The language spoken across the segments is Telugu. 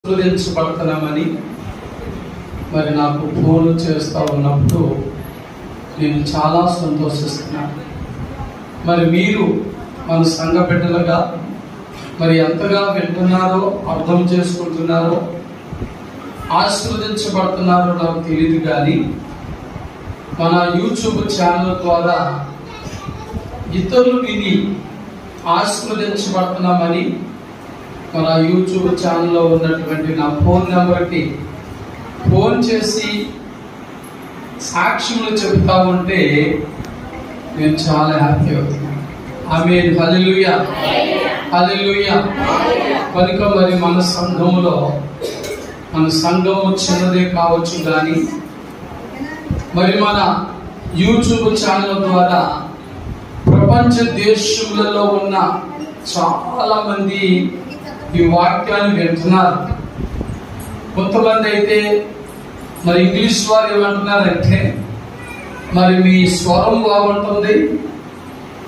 ఆశీర్వదించబడుతున్నామని మరి నాకు ఫోన్ చేస్తూ ఉన్నప్పుడు నేను చాలా సంతోషిస్తున్నాను. మరి మీరు మన సంఘ బిడ్డలుగా మరి ఎంతగా వింటున్నారో, అర్థం చేసుకుంటున్నారో, ఆశీర్వదించబడుతున్నారో నాకు తెలియదు. కానీ మన యూట్యూబ్ ఛానల్ ద్వారా ఇతరులు విని ఆశీర్వదించబడుతున్నామని మన యూట్యూబ్ ఛానల్లో ఉన్నటువంటి నా ఫోన్ నెంబర్కి ఫోన్ చేసి సాక్ష్యములు చెబుతా ఉంటే నేను చాలా హ్యాపీ అవుతున్నాను. ఆమేన్, హల్లెలూయా, హల్లెలూయా. కనుక మరి మన సంఘము చిన్నదే కావచ్చు, కానీ మరి మన యూట్యూబ్ ఛానల్ ద్వారా ప్రపంచ దేశములలో ఉన్న చాలా మంది ఈ వాక్యాన్ని వింటున్నారు. కొంతమంది అయితే మరి ఇంగ్లీష్ వారు ఏమంటున్నారంటే, మరి మీ స్వరం బాగుంటుంది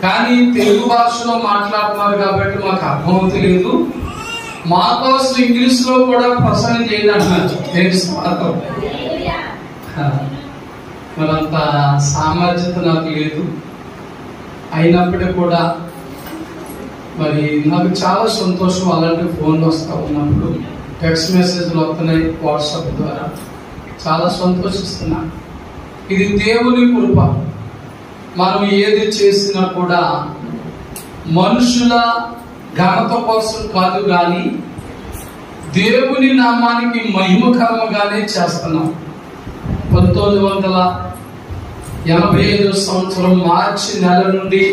కానీ తెలుగు భాషలో మాట్లాడుతున్నారు కాబట్టి మాకు అర్థమవుతలేదు, మా కోసం ఇంగ్లీష్ లో కూడా ప్రసంగం చేయండి అంటున్నారు. మరంత సామర్థ్యత నాకు లేదు. అయినప్పటికీ కూడా మరి నాకు చాలా సంతోషం. అలాంటి ఫోన్లు వస్తూ ఉన్నప్పుడు, టెక్స్ట్ మెసేజ్లు వస్తున్నాయి వాట్సాప్ ద్వారా, చాలా సంతోషిస్తున్నాను. ఇది దేవుని కృప. మనం ఏది చేసినా కూడా మనుషుల ఘనత కోసం కాదు, కానీ దేవుని నామానికి మహిమకరంగానే చేస్తున్నాం. 1985 సంవత్సరం మార్చి నెల నుండి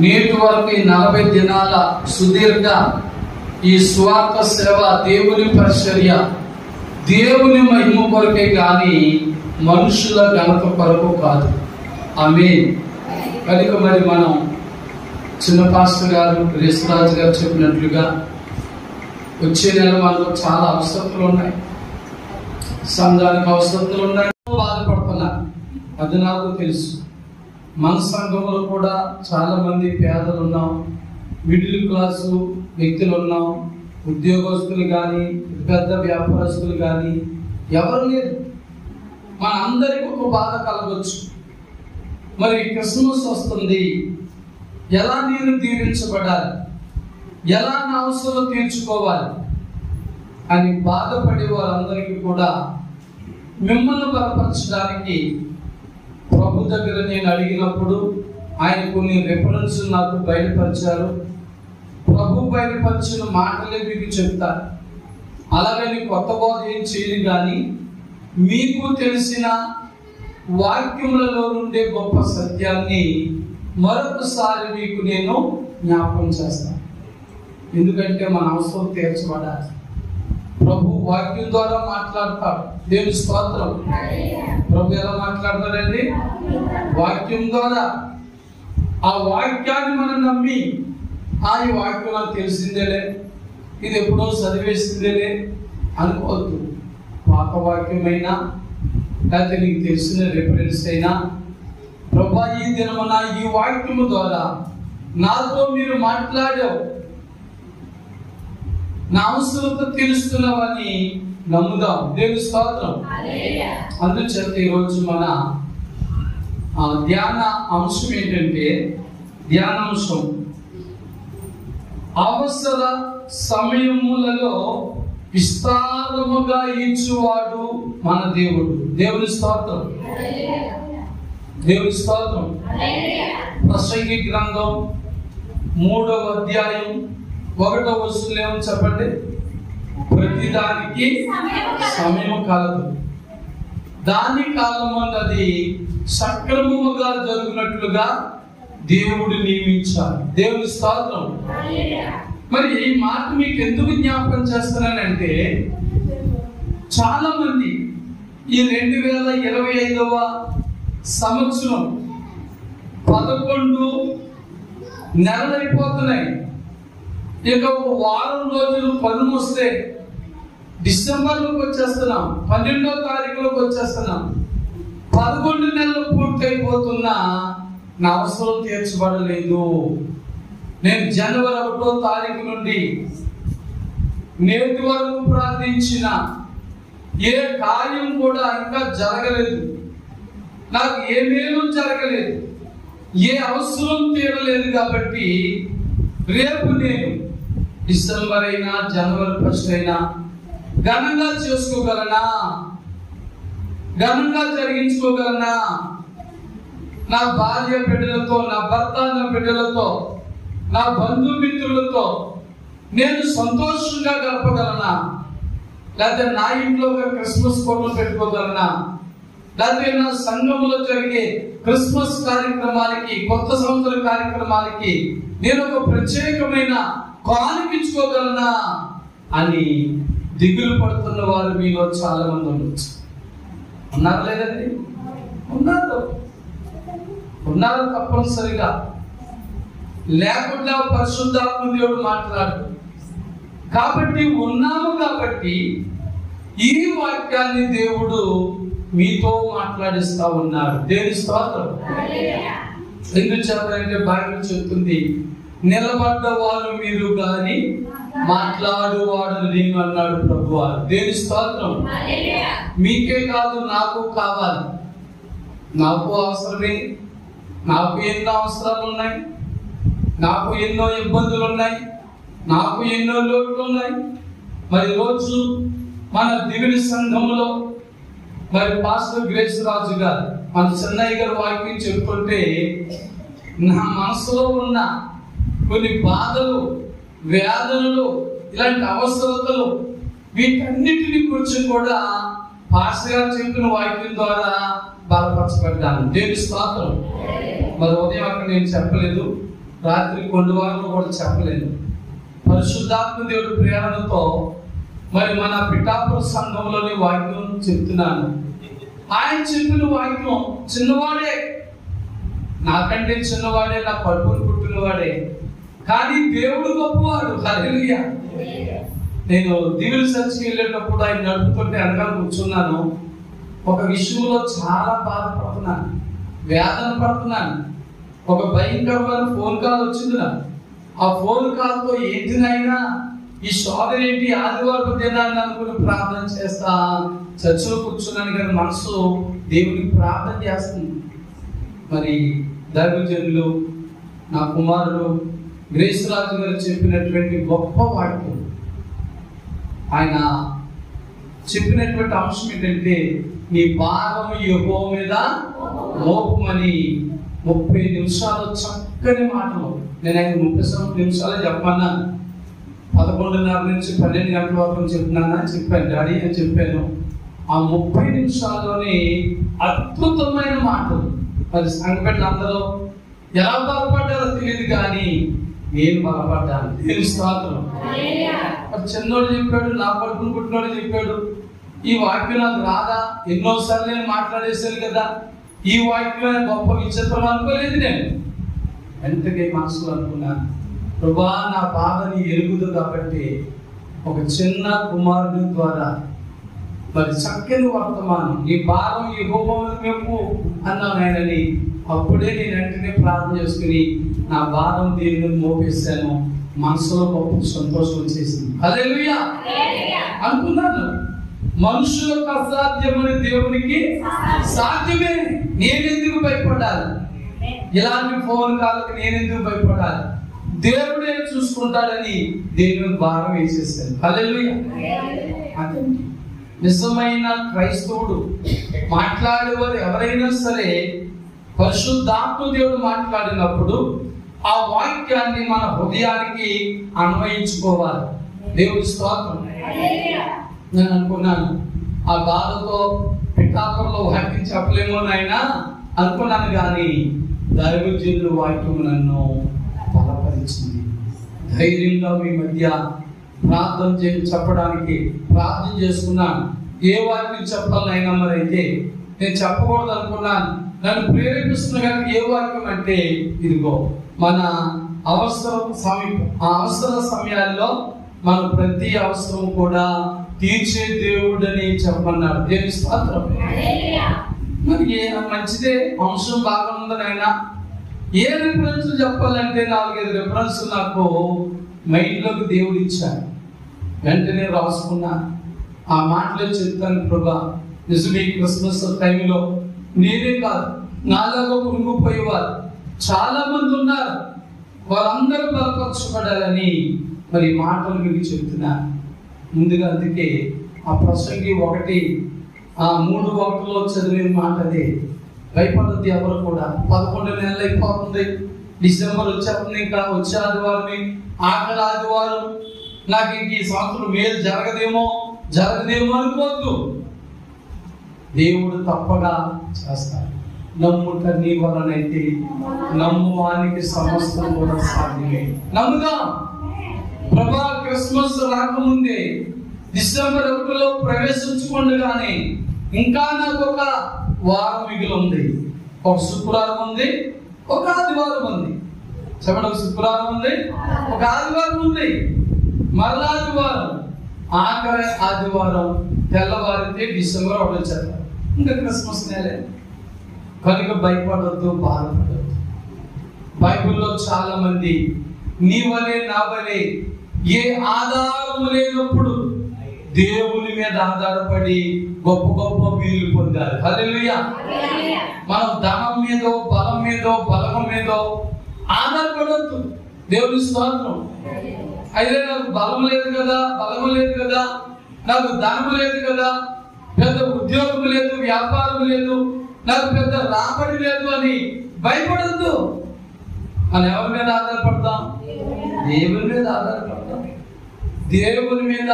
నేటి వరకు 40 దినాల సుదీర్ఘ ఈ స్వార్థ సేవ, దేవుని పరిచర్య, దేవుని మహిమ కొరకే కానీ మనుషుల ఘనత కొరకు కాదు. ఆమేన్. కనుక మరి మనం చిన్న పాస్టర్ గారు రేసురాజు గారు చెప్పినట్లుగా వచ్చే నెల మనకు చాలా అవసరతలు ఉన్నాయి, సంఘానికి అవసరతలు ఉన్నాయి. బాధపడుతున్నారు, అది నాకు తెలుసు. మన సంఘంలో కూడా చాలా మంది పేదలు ఉన్నాం, మిడిల్ క్లాసు వ్యక్తులు ఉన్నాం, ఉద్యోగస్తులు కానీ పెద్ద వ్యాపారస్తులు కానీ ఎవరు లేరు. మన అందరికీ ఒక బాధ కలగవచ్చు. మరి క్రిస్మస్ వస్తుంది, ఎలా నేను దీవించబడాలి, ఎలా నా అవసరం తీర్చుకోవాలి అని బాధపడే వారందరికీ కూడా మిమ్మల్ని బలపరచడానికి ప్రభు దగ్గర నేను అడిగినప్పుడు ఆయన కొన్ని రెఫరెన్స్ నాకు బయలుపరిచారు. ప్రభు బయలుపరిచిన మాటలే మీకు చెప్తారు. అలాగని కొత్త బోధ ఏం చేయను, కానీ మీకు తెలిసిన వాక్యములలో నుండే గొప్ప సత్యాన్ని మరొకసారి మీకు నేను జ్ఞాపకం చేస్తాను. ఎందుకంటే మన అవసరం తీర్చబడాలి. ప్రభు వాక్యం ద్వారా మాట్లాడతాడు. దేవుని స్తోత్రం. ప్రభు ఎలా మాట్లాడతాడండి? వాక్యం ద్వారా. ఆ వాక్యాన్ని మనం నమ్మి, ఈ వాక్యం నాకు తెలిసిందేలే, ఇది ఎప్పుడో చదివేసిందేలే అనుకోవద్దు. పాత వాక్యమైనా లేకపోతే నీకు తెలిసిన రిఫరెన్స్ అయినా, ప్రభా ఈ దినమున ఈ వాక్యము ద్వారా నాతో మీరు మాట్లాడావు, నా అవసరత తెలుస్తున్నావని నమ్ముదాం. దేవుని స్తోత్రం. అందుచేత ఈరోజు మన ధ్యాన అంశం ఏంటంటే, ధ్యానాంశం అవసర సమయములలో విస్తారముగా ఇచ్చువాడు మన దేవుడు. దేవుని స్తోత్రం, దేవుని స్తోత్రం. ప్రసంగి గ్రంథం 3వ అధ్యాయం 1వ వచనం ఏమని చెప్పండి? ప్రతిదానికి సమయం కలదు, దాని కాలం అన్నది సక్రమముగా జరుగునట్లుగా దేవుడు నియమించాలి. దేవుని స్తోత్రం. మరి ఈ మాట మీకు ఎందుకు జ్ఞాపకం చేస్తున్నానంటే, చాలా మంది ఈ 2025వ సంవత్సరం 11 నెలలు అయిపోతున్నాయి. ఇక ఒక వారం రోజులు పనులు వస్తే డిసెంబర్లోకి వచ్చేస్తున్నాం, 12వ తారీఖులోకి వచ్చేస్తున్నాం. 11 నెలలు పూర్తి అయిపోతున్నా నా అవసరం తీర్చబడలేదు. నేను జనవరి 1వ తారీఖు నుండి నేటి వరకు ప్రార్థించిన ఏ కార్యం కూడా ఇంకా జరగలేదు, నాకు ఏ మేలు జరగలేదు, ఏ అవసరం తీరలేదు. కాబట్టి రేపు నేను డిసెంబర్ అయినా జనవరి 1 అయినా ఘనంగా చేసుకోగలనా, ఘనంగా జరిగించుకోగలనా? నా భార్య బిడ్డలతో, నా భర్త నా బిడ్డలతో, నా బంధుమిత్రులతో నేను సంతోషంగా గడపగలనా? లేకపోతే నా ఇంట్లో క్రిస్మస్ ఫోటోలు పెట్టుకోగలనా? లేకపోతే నా సంఘంలో జరిగే క్రిస్మస్ కార్యక్రమాలకి, కొత్త సంవత్సర కార్యక్రమాలకి నేను ఒక ప్రత్యేకమైన కానుకించుకోగలనా అని దిగులు పడుతున్న వారు మీలో చాలా మంది ఉండొచ్చు. ఉన్నారు లేదండి? ఉన్నారు తప్పనిసరిగా. లేకుండా పరిశుద్ధాత్మ దేవుడు మాట్లాడు. కాబట్టి ఉన్నాము, కాబట్టి ఈ వాక్యాన్ని దేవుడు మీతో మాట్లాడిస్తా ఉన్నారు. దేవుని స్తోత్రం. ఎందుకు చెప్పాలంటే బైబిల్ చెప్తుంది, నిలబడ్డవారు మీరు గాని మాట్లాడువాడు నేను అన్నాడు ప్రభువారు. దేవుని స్తోత్రం. మీకే కాదు, నాకు కావాలి. నాకు అవసరమే. నాకు ఎన్నో అవసరాలు ఉన్నాయి, నాకు ఎన్నో ఇబ్బందులు ఉన్నాయి, నాకు ఎన్నో లోట్లు ఉన్నాయి. మరి రోజు మన దివిని సంఘంలో మరి పాస్టర్ గ్రేస్ రాజు గారు, మన చెన్నయ్య గారు వాక్యం చెప్పుకుంటే నా మనసులో ఉన్న కొన్ని బాధలు, వేదనలు, ఇలాంటి అవసరతలు, వీటన్నిటిని గురించి కూడా పాస్టర్ గారు చెప్పిన వాక్యం ద్వారా బలపరచబడ్డాను. దేవుని స్తోత్రం. మరి ఉదయం అక్కడ నేను చెప్పలేదు, రాత్రి కొన్ని వారాలు కూడా చెప్పలేదు. పరిశుద్ధాత్మ దేవుడి ప్రేరణతో మరి మన పిఠాపుర సంఘంలోని వాక్యం చెప్తున్నాను. ఆయన చెప్పిన వాక్యం చిన్నవాడే, నాకంటే చిన్నవాడే, నా కడుపును పుట్టినవాడే, కానీ దేవుడు గొప్పవాడు. హల్లెలూయా. నేను దివిలి చర్చికి వెళ్ళేటప్పుడు ఆయన నడుపుతుంటే వెనకాల కూర్చున్నాను. ఒక విషయంలో చాలా బాధపడుతున్నాను, వేదన పడుతున్నాను. ఒక భయంకరమైన ఫోన్ కాల్ వచ్చింది నాకు. ఆ ఫోన్ కాల్తో ఏంటినైనా ఈ సోదరు ఏంటి ఆదివారం దినాన్ని అనుకుని ప్రార్థన చేస్తా చర్చలో కూర్చున్నాను, కానీ మనసు దేవుడికి ప్రార్థన చేస్తుంది. మరి దైవజనులు, నా కుమారుడు గ్రేస్ రాజు గారు చెప్పినటువంటి గొప్ప వాక్యం, ఆయన చెప్పినటువంటి అంశం ఏంటంటే, నీ భారం యెహోవా మీద మోపమని. 30 నిమిషాలు చక్కని మాటలు. నేను ఆయన 30 నిమిషాలే చెప్పమన్నాను. 11:30 నుంచి 12 గంటల వరకు చెప్తున్నాను అని చెప్పాను. డాడీ అని చెప్పాను. ఆ 30 నిమిషాల్లోనే అద్భుతమైన మాటలు. మరి సంఘపెట్ల అందరూ ఎలా బలపడ్డారో తెలియదు, కానీ నేను బలపడ్డాను. నేను స్తోత్రం. చిన్నోడు చెప్పాడు, నా కొడుకును పుట్టినోడు చెప్పాడు, ఈ వాక్యం నాకు రాదా, ఎన్నోసార్లు నేను మాట్లాడేసాను కదా, ఈ వాక్యం గొప్ప విచిత్రం అనుకోలేదు. నేను వెంటనే మనసులో అనుకున్నాను, ప్రభా నా బాధని ఎరుగుదు కాబట్టి ఒక చిన్న కుమారుడి ద్వారా మరి చక్కని వర్తమానం, ఈ భారం యెహోవా వైపు అన్నాను ఆయనని. అప్పుడే నేను వెంటనే ప్రార్థన చేసుకుని నా భారం దేవుని మోపేశాను. మనసులో గొప్ప సంతోషం వచ్చేసింది. హల్లెలూయా అనుకున్నాను. మనుషులకు అసాధ్యమని దేవునికి సాధ్యమే. నేనెందుకు భయపడాలి? ఇలాంటి ఫోన్ కాళ్ళకి నేనెందుకు భయపడాలి? దేవుడే చూసుకుంటాడని దేవుని భారం వేసేసాను. హల్లెలూయా. అదే నిజమైన క్రైస్తవుడు, మాట్లాడేవారు ఎవరైనా సరే పరిశుద్ధాత్మ దేవుడు మాట్లాడినప్పుడు ఆ వాక్యాన్ని మన హృదయానికి అన్వయించుకోవాలి. దేవుడి స్తోత్రం. నేను అనుకున్నాను, ఆ బాధతో పిఠాపురంలో వాక్యం చెప్పలేమో నాయనా అనుకున్నాను, కానీ దైవజనుల వాక్యం నన్ను బలపరిచింది. ధైర్యంగా మీ మధ్య ప్రార్థన చెప్పడానికి ప్రార్థన చేసుకున్నాను. ఏ వాక్యం చెప్పాలైనా మరి అయితే నేను చెప్పకూడదు అనుకున్నాను. నన్ను ప్రేరేపిస్తున్న కానీ ఏ వాక్యం అంటే, ఇదిగో మన అవసర సమయాల్లో మన ప్రతి అవసరం కూడా తీర్చే దేవుడని చెప్పమన్నాడు. దేవుని స్తోత్రం. మరి మంచిదే, అంశం బాగా ఉందని ఆయన ఏ రిఫరెన్స్ చెప్పాలంటే 4-5 రిఫరెన్స్ నాకు మైండ్లోకి దేవుడు ఇచ్చాడు. వెంటనే రాసుకున్నా. ఆ మాటలు చెప్తాను ప్రభా, నిజమే క్రిస్మస్ టైంలో నేనే కాదు నాలాగా కృంగిపోయేవారు చాలా మంది ఉన్నారు, వారందరూ బలపరచబడాలని మరి మాటలు మీకు చెప్తున్నారు. ముందుగా అందుకే ఆ ప్రసంగి 1:3 చదివిన మాట అదే. భయపడద్దు ఎవరు కూడా. 11 నెలలు అయిపోతుంది, డిసెంబర్ వచ్చేస్తుంది, ఇంకా వచ్చే ఆదివారం ఆఖరి ఆదివారం, నాకు ఇంక ఈ సంవత్సరం మేలు జరగదేమో అనుకోవద్దు. దేవుడు తప్పగా చేస్తాడు. నమ్ముట నీ వలనైతే నమ్మువానికి సమస్తం కూడా సాధ్యమే. నమ్ముదాం. ప్రభా క్రిస్మస్ రాకముందే డిసెంబర్ 1లో ప్రవేశించుకుండగానే ఇంకా నాకు ఒక వారం మిగిలి ఉంది. ఒక శుక్రవారం ఉంది, ఒక ఆదివారం ఉంది. చెప్పండి, ఒక శుక్రవారం ఉంది, ఒక ఆదివారం ఉంది, మరలా ఆదివారం, ఆఖరి ఆదివారం తెల్లవారితే డిసెంబర్ 1 వచ్చేస్తారు. ఇంకా క్రిస్మస్ నెలే. కనుక భయపడద్దు, బాధపడద్దు. బైబిల్లో చాలా మంది నీ వలే నా వలే ఏ ఆధారం లేనప్పుడు దేవుని మీద ఆధారపడి గొప్ప గొప్ప వీలు పొందారు. హల్లెలూయా. మనం ధనం మీదో బలం మీదో బలగం మీదో ఆధారపడద్దు. దేవుని స్తోత్రం. అయితే నాకు బలం లేదు కదా, బలము లేదు కదా, నాకు ధనం లేదు కదా, పెద్ద ఉద్యోగం లేదు, వ్యాపారం లేదు, నాకు పెద్ద రాబడి లేదు అని భయపడద్దు. మనం ఎవరి మీద ఆధారపడతాం? దేవుని మీద ఆధారపడతాం. దేవుని మీద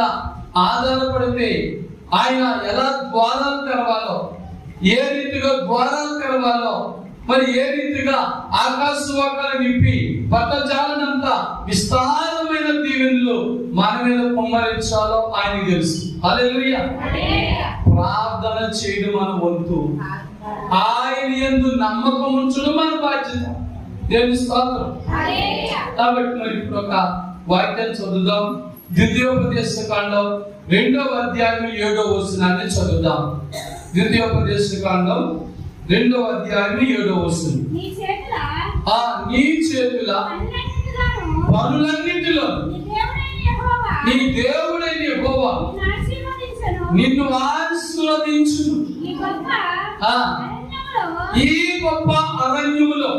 ఆధారపడితే ఆయన ఎలా ద్వారాలు తెరవాలో, ఏ రీతిగా ద్వారాలు తెరవాలో, మరి ఏ రీతిగా ఆకాశవాకాలు నింపి పట్టజాలనంత విస్తారమైన దీవెనలు మన మీద కుమ్మరించాలో ఆయనకు తెలుసు. హల్లెలూయా. ప్రార్థన చేయడం మన వంతు, ఆయన యందు నమ్మకం ఉంచడం మన బాధ్యత. దేవుని స్తోత్రం. కాబట్టి మరి ఇప్పుడు ఒక వాక్యం చదువుదాం. ద్వితీయోపదేశకాండం 2వ అధ్యాయం 7వ వచనాన్ని చదువుదాం. ద్వితీయోపదేశకాండం 2వ అధ్యాయం 7వ వచనం. నీ చేతుల పనులన్నిటిలో నీ దేవుడైన యెహోవా నిన్ను ఆశీర్వదించును. ఈ గొప్ప అరణ్యములో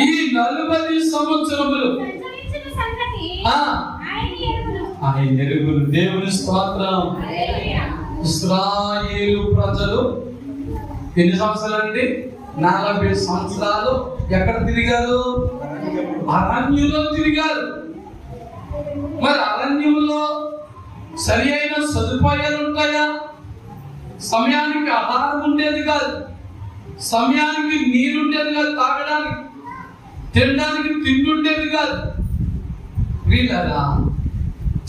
ఈ 40 సంవత్సరములు ఆయన ఎరుగును. దేవుని స్తోత్రం. ఇశ్రాయేలు ప్రజలు ఎన్ని సంవత్సరాలు అండి? 40 సంవత్సరాలు ఎక్కడ తిరిగారు? అరణ్యంలో తిరిగారు. మరి అరణ్యంలో సరి అయిన సదుపాయాలు ఉంటాయా? సమయానికి ఆహారం ఉండేది కాదు, సమయానికి నీరు ఉండేది కాదు, తాగడానికి తినడానికి తిండి ఉండేది కాదు. వీళ్ళరా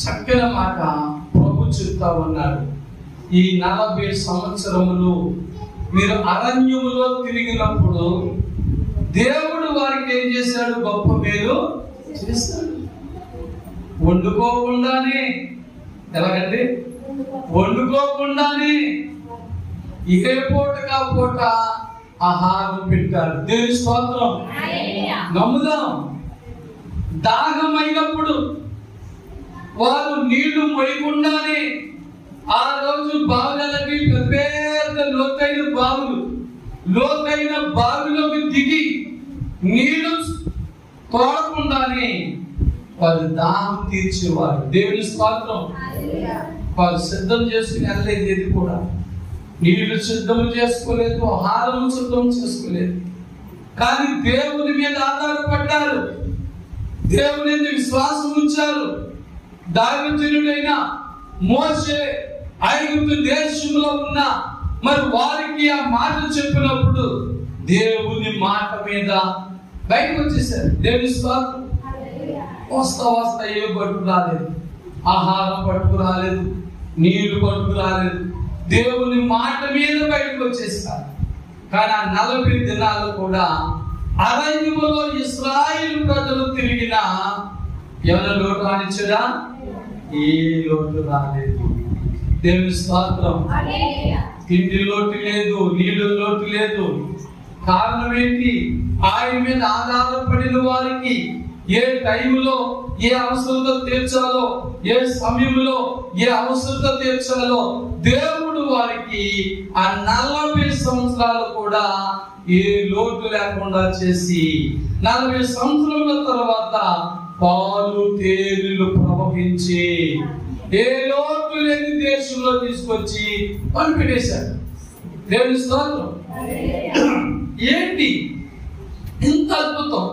చక్కని మాట ప్రభు చెప్తా ఉన్నాడు. ఈ 40 సంవత్సరములు మీరు అరణ్యములో తిరిగినప్పుడు దేవుడు వారికి ఏం చేశాడు? గొప్ప మేలు చేశాడు. వండుకోకుండానే, ఎలాగంటే వండుకోకుండానే ఏ పూటగా పూట ఆహారం పెట్టారు. దేవుని స్తోత్రం. నమ్ముదాం. దాహమైనప్పుడు వారు నీళ్లు మొయ్యకుండానే ఆ రోజు బావులకి పెద్ద లోతైన బావిలోకి దిగి నీళ్లు తోడకుండానే వారు దాహం తీర్చేవారు. దేవుని స్తోత్రం. వారు సిద్ధం చేసుకుని వెళ్ళలేదు, కూడా నీళ్లు సిద్ధం చేసుకోలేదు, ఆహారం సిద్ధం చేసుకోలేదు. కానీ దేవుని మీద ఆధారపడ్డారు, దేవుని మీద విశ్వాసం ఉంచారు. దావీదుడైన మోషే ఐగుప్తు దేశంలో ఉన్న మరి వారికి ఆ మాట చెప్పినప్పుడు దేవుని మాట మీద బయటకు వచ్చేసారు. దేవుని స్తోత్రం. వస్తా ఏ పట్టుకు రాలేదు, ఆహారం పట్టుకు రాలేదు, నీళ్లు పట్టుకు రాలేదు, దేవుని మాట మీద బయటకు వచ్చేస్తారు. కానీ ఆ 40 దినాలు కూడా అరణ్యములో ఇశ్రాయేలు ప్రజలు తిరిగిన ఏమైనా లోటు రానిచ్చడా? ఏ లోటు రాలేదు. దేవుని స్తోత్రం. తిండి లోటు లేదు, నీళ్ళు లోటు లేదు. కారణం ఏంటి? ఆయన మీద ఆధారపడిన వారికి ఏ టైంలో ఏ అవసరత తీర్చాలో, ఏ సమయంలో ఏ అవసరత తీర్చాలో దేవుడు వారికి ఆ 40 సంవత్సరాలు కూడా ఏ లోటు లేకుండా చేసి 40 సంవత్సరాల తర్వాత పాలు తేనెలు ప్రవహించి ఏ లోటు లేని దేశంలో తీసుకొచ్చి పంపిణేశాడు. దేవుని స్తోత్రం. ఏంటి ఇంత అద్భుతం?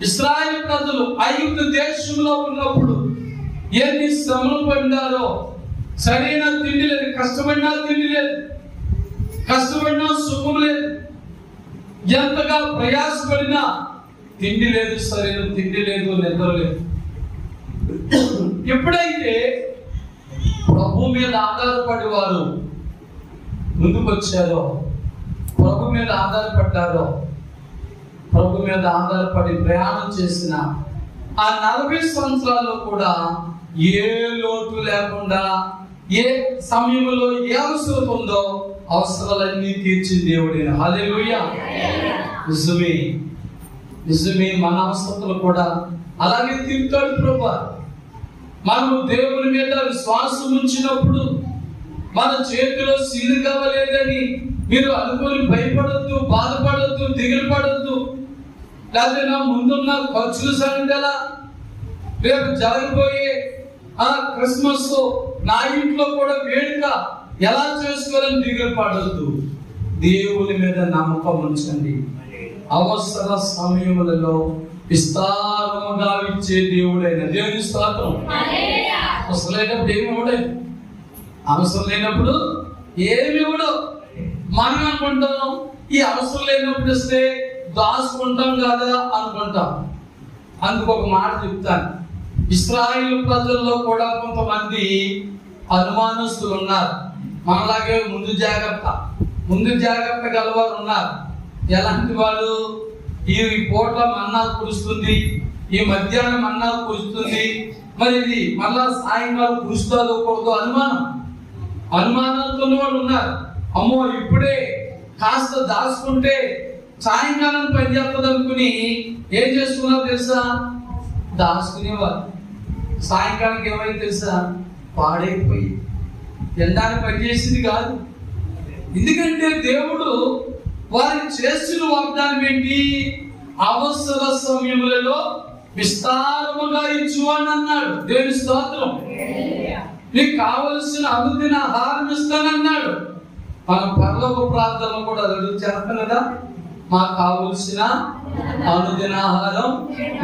ఇశ్రాయేలు ప్రజలు ఐగుప్తు దేశంలో ఉన్నప్పుడు ఎన్ని శ్రమలు పడ్డారో, సరైన తిండి లేదు, కష్టపడినా తిండి లేదు, కష్టపడినా సుఖం లేదు, ఎంతగా ప్రయాసపడినా తిండి లేదు, సరైన తిండి లేదు, నిద్ర లేదు. ఎప్పుడైతే ప్రభు మీద ఆధారపడి వారు ముందుకు వచ్చారో, ప్రభు మీద ఆధారపడ్డారో, ప్రభు మీద ఆధారపడి ప్రయాణం చేసిన ఆ 40 సంవత్సరాల్లో కూడా ఏ లోటు లేకుండా, ఏ సమయంలో ఏ అవసరం ఉందో అవసరాలన్నీ తీర్చిన దేవుడైన హల్లెలూయా. నిజమే, నిజమే. మన అవసరతలు కూడా అలాగే తీర్చాడు ప్రభువా. మనము దేవుని మీద విశ్వాసం ఉంచినప్పుడు మన చేతిలో సీలు కావలేదని మీరు అనుకొని భయపడొద్దు, బాధపడొద్దు, దిగులు పడొద్దు. లేకపోతే నా ముందున్న ఖర్చుల సంగతి ఎలా, రేపు జరగబోయే క్రిస్మస్ నా ఇంట్లో కూడా వేడుక ఎలా చేసుకోవాలని దిగులు పడొద్దు. దేవుని మీద నమ్మకం ఉంచండి. అవసర సమయములలో విస్తారముగా ఇచ్చే దేవుడైన దేవుని స్తోత్రం. అవసరం లేనప్పుడు ఏమి ఇవ్వడే, అవసరం లేనప్పుడు ఏమి ఇవ్వడు. మనం అనుకుంటాం ఈ అవసరం లేనప్పుడు ఇస్తే దాచుకుంటాం కదా అనుకుంటాం. అందుకు ఒక మాట చెప్తాను. ఇశ్రాయేలు ప్రజల్లో కూడా కొంతమంది అనుమానస్తులు ఉన్నారు. మనలాగే ముందు జాగ్రత్త గలవారు ఉన్నారు. ఎలాంటి వాళ్ళు? ఈ పూట మన్నా కురుస్తుంది, ఈ మధ్యాహ్నం మన్నా కురుస్తుంది, మరి ఇది మళ్ళా సాయంకాలం కురుస్తుందో కూడదు అనుమానాలతో వాళ్ళు ఉన్నారు. అమ్మో ఇప్పుడే కాస్త దాచుకుంటే సాయంకాలం పని చేస్తుంది అనుకుని ఏం చేసుకున్నారో తెలుసా? దాచుకునేవారు. సాయంకాలం ఏమైంది తెలుసా? పాడైపోయి ఎండానికి పనిచేసింది కాదు. ఎందుకంటే దేవుడు వారికి చేసిన వాగ్దానం ఏంటి? అవసర సమయములలో విస్తారముగా ఇచ్చు అని అన్నాడు. దేవుని స్తోత్రం. నీకు కావలసిన అనుదిన ఆహారం ఇస్తానన్నాడు. మనం పరలోక ప్రార్థనలో కూడా అడుగు చేస్తాం కదా, మాకు కావలసిన అనుదిన ఆహారం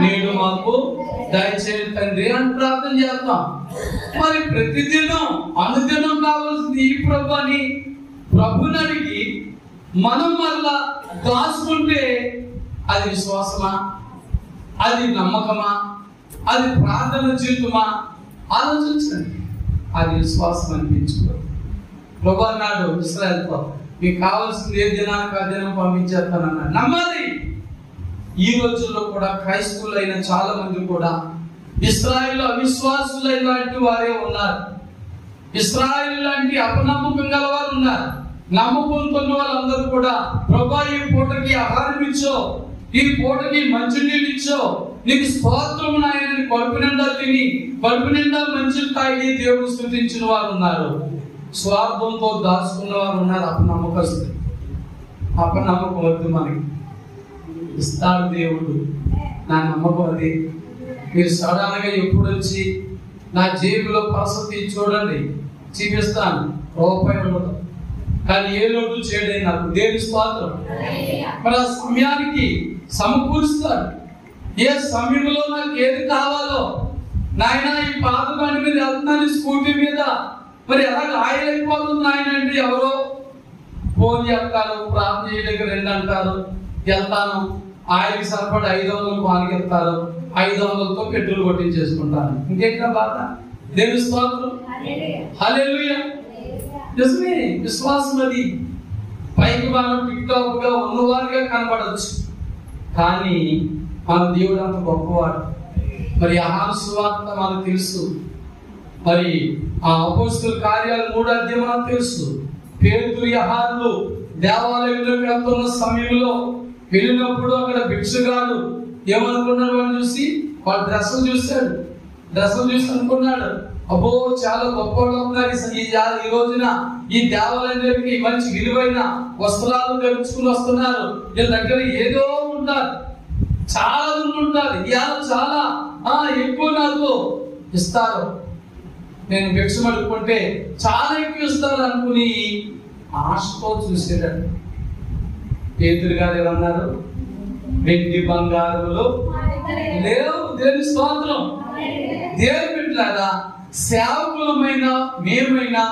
నేడు మాకు దయచేయండి తండ్రి అని ప్రార్థన చేస్తాం. మరి ప్రతిదినం అనుదినం కావాల్సింది ఈ ప్రభు అని ప్రభుని అడిగి మనం మళ్ళా దాచుకుంటే అది విశ్వాసమా? అది నమ్మకమా? అది ప్రార్థన జీవితమా? ఆలోచించండి. అది విశ్వాసం అనిపించుకోరు. ప్రభు అన్నాడు ఇశ్రాయేలుతో, మీకు కావాల్సింది ఏ దినానికి ఆ దినం పంపించేస్తానన్నాడు. నమ్మాలి. ఈ రోజుల్లో కూడా క్రైస్తవులైన చాలా మంది కూడా ఇశ్రాయేలు అవిశ్వాసులైన లాంటి వారే ఉన్నారు. ఇశ్రాయేలు లాంటి అపనమ్మకం గల వారు ఉన్నారు. నమ్మకంతో వాళ్ళందరూ కూడా ప్రభా ఈ పూటకి ఆహారం ఇచ్చో, ఈ పూటకి మంచి నీళ్ళు ఇచ్చో, నీకు స్తోత్రం నాయనని కడుపు నిండా తిని కడుపు నిండా మంచిని తాగి దేవుడు స్తుతించిన వారు ఉన్నారు. స్వార్థంతో దాచుకున్న వారు ఉన్నారు. అపనమ్మకస్తులు. అపనమ్మకం వద్దు. మనకి ఇస్తాడు దేవుడు. నా నమ్మకం అది. మీరు సడన్గా ఎప్పుడు వచ్చి నా జేబులో పరిస్థితి చూడండి, చూపిస్తాను, రూపాయి ఉండదు, కానీ ఏ లోటు చేయడే నాకు. దేవుని స్తోత్రం. మరి ఆ సమయానికి సమకూరుస్తాడు. ఏ సమయంలో నాకు ఏది కావాలో, నాయన ఈ పాత బండి మీద వెళ్తున్నాను, స్కూటీ మీద, మరి ఎలాగ ఆయిల్ అయిపోతుంది నాయన అంటే ఎవరో ఫోన్ చేస్తారు, ప్రార్థన చేయడానికి రండి అంటారు, వెళ్తాను. ఆయిల్ సరిపడి 500 పానికి వెళ్తారు, 500తో పెట్రోల్ కొట్టించేసుకుంటాను. ఇంకేంటా బాధ? దేవుని స్తోత్రం. హల్లెలూయా. నిజమే, విశ్వాసం అది. పైకి మనం టిక్ టాప్ గా ఉన్నవారుగా కనబడవచ్చు, కానీ మన దేవుడు అంత గొప్పవాడు. మరి యోహాను సువార్త మనకు తెలుసు, మరి ఆ అపోస్తలుల కార్యాలు 3వ అధ్యాయం మనకు తెలుసు. పేతురు యోహానులు దేవాలయంలోకి వెళ్తున్న సమయంలో వెళ్ళినప్పుడు అక్కడ భిక్షగాడు ఏమనుకున్నాడు వాడు చూసి? వాడు డ్రెస్సులు చూశాడు, డ్రెస్సులు చూసి అనుకున్నాడు, అబ్బో చాలా గొప్పవాళ్ళు ఉన్నారు ఈ రోజున ఈ దేవాలయం దగ్గరికి మంచి విలువైన వస్త్రాలు ధరించుకుని వస్తున్నారు, వీళ్ళ దగ్గర ఏదో ఉంటారు, చాలా ఉంటారు, ఇవాళ చాలా ఎక్కువ నాకు ఇస్తారు, నేను భిక్షం అడుక్కుంటే చాలా ఎక్కువ ఇస్తారు అనుకుని ఆశతో చూసేటట్టు. పేతురు గారు ఏమన్నారు? వెండి బంగారులు లేవు. దేవుని స్తోత్రం. దేవుని బిడ్డలారా, సేవకులమైన మేమైనా,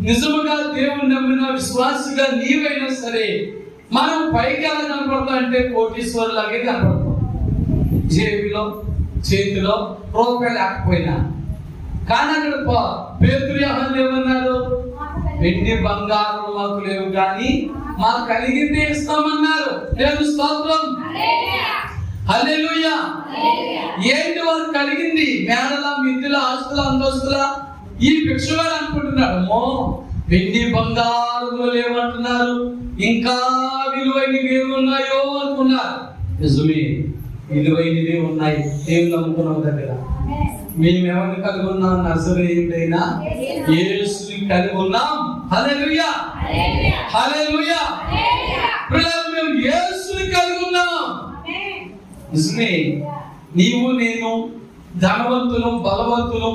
నిజముగా దేవుని నమ్మిన విశ్వాసిగా నీవైనా సరే, మనం పైకి ఎలా కనపడతాం అంటే కోటీశ్వరులాగే కనపడతాం. జేబులో చేతిలో రూపాయి లేకపోయినా. కానీ అక్కడ పేతురు ఏమన్నారు? వెండి బంగారం మాకు లేవు కానీ మాకు కలిగింది ఇస్తామన్నారు. దేవుని స్తోత్రం. హల్లెలూయా. ఏంటి వారు కలిగింది? మేడల, మిద్దెల, ఆస్తుల, అంతస్తుల. ఈ భిక్షగాడు అనుకుంటున్నాడు, అమ్మో వెండి బంగారములు లేవంటున్నారు, ఇంకా విలువైనవి ఏమున్నాయో అనుకున్నారు. నిజమే, విలువైనవి ఉన్నాయి. ఏం నమ్ముకున్నాం దగ్గర? మేము ఎవరిని కలిగి ఉన్నాం? నజరేయుడైన యేసుని కలిగి ఉన్నాం. హల్లెలూయా, హల్లెలూయా. మేము యేసుని కలిగి ఉన్నాం. నిజమే, నీవు నేను ధనవంతులు, బలవంతులు,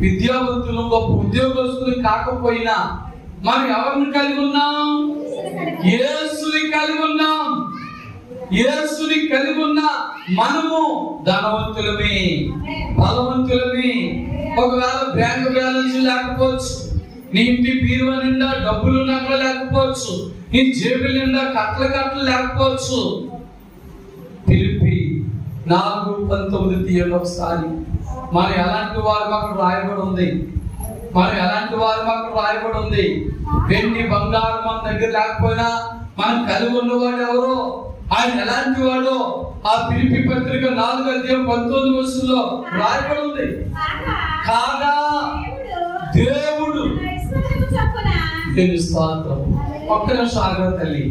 విద్యావంతులు, గొప్ప ఉద్యోగస్తులు కాకపోయినా మనం ఎవరిని కలిగి ఉన్నాం? యేసుని కలిగి ఉన్నాం. యేసుని కలిగి ఉన్న మనము ధనవంతులమే, బలవంతులమే. ఒకవేళ బ్యాంకు బ్యాలెన్స్ లేకపోవచ్చు, నీ ఇంటి బీరువా నిండా డబ్బులు నగలు లేకపోవచ్చు, నీ జేబుల నిండా కట్టలు లేకపోవచ్చు. ఫిలిప్పీ 4:19 తీయండి ఒకసారి. మనం ఎలాంటి వారు మాకు రాయబడి ఉంది, మనం ఎలాంటి వారు మాకు రాయబడి ఉంది. వెండి బంగారం మన దగ్గర లేకపోయినా మనం కలిగి ఉన్నవాడు ఎవరో, ఆయన ఎలాంటి వాడో ఆ ఫిలిప్పీ పత్రిక 4:19 రాయబడి ఉంది. కాగా దేవుడు. ఒక్క నిమిషం ఆగ్రహ తల్లి.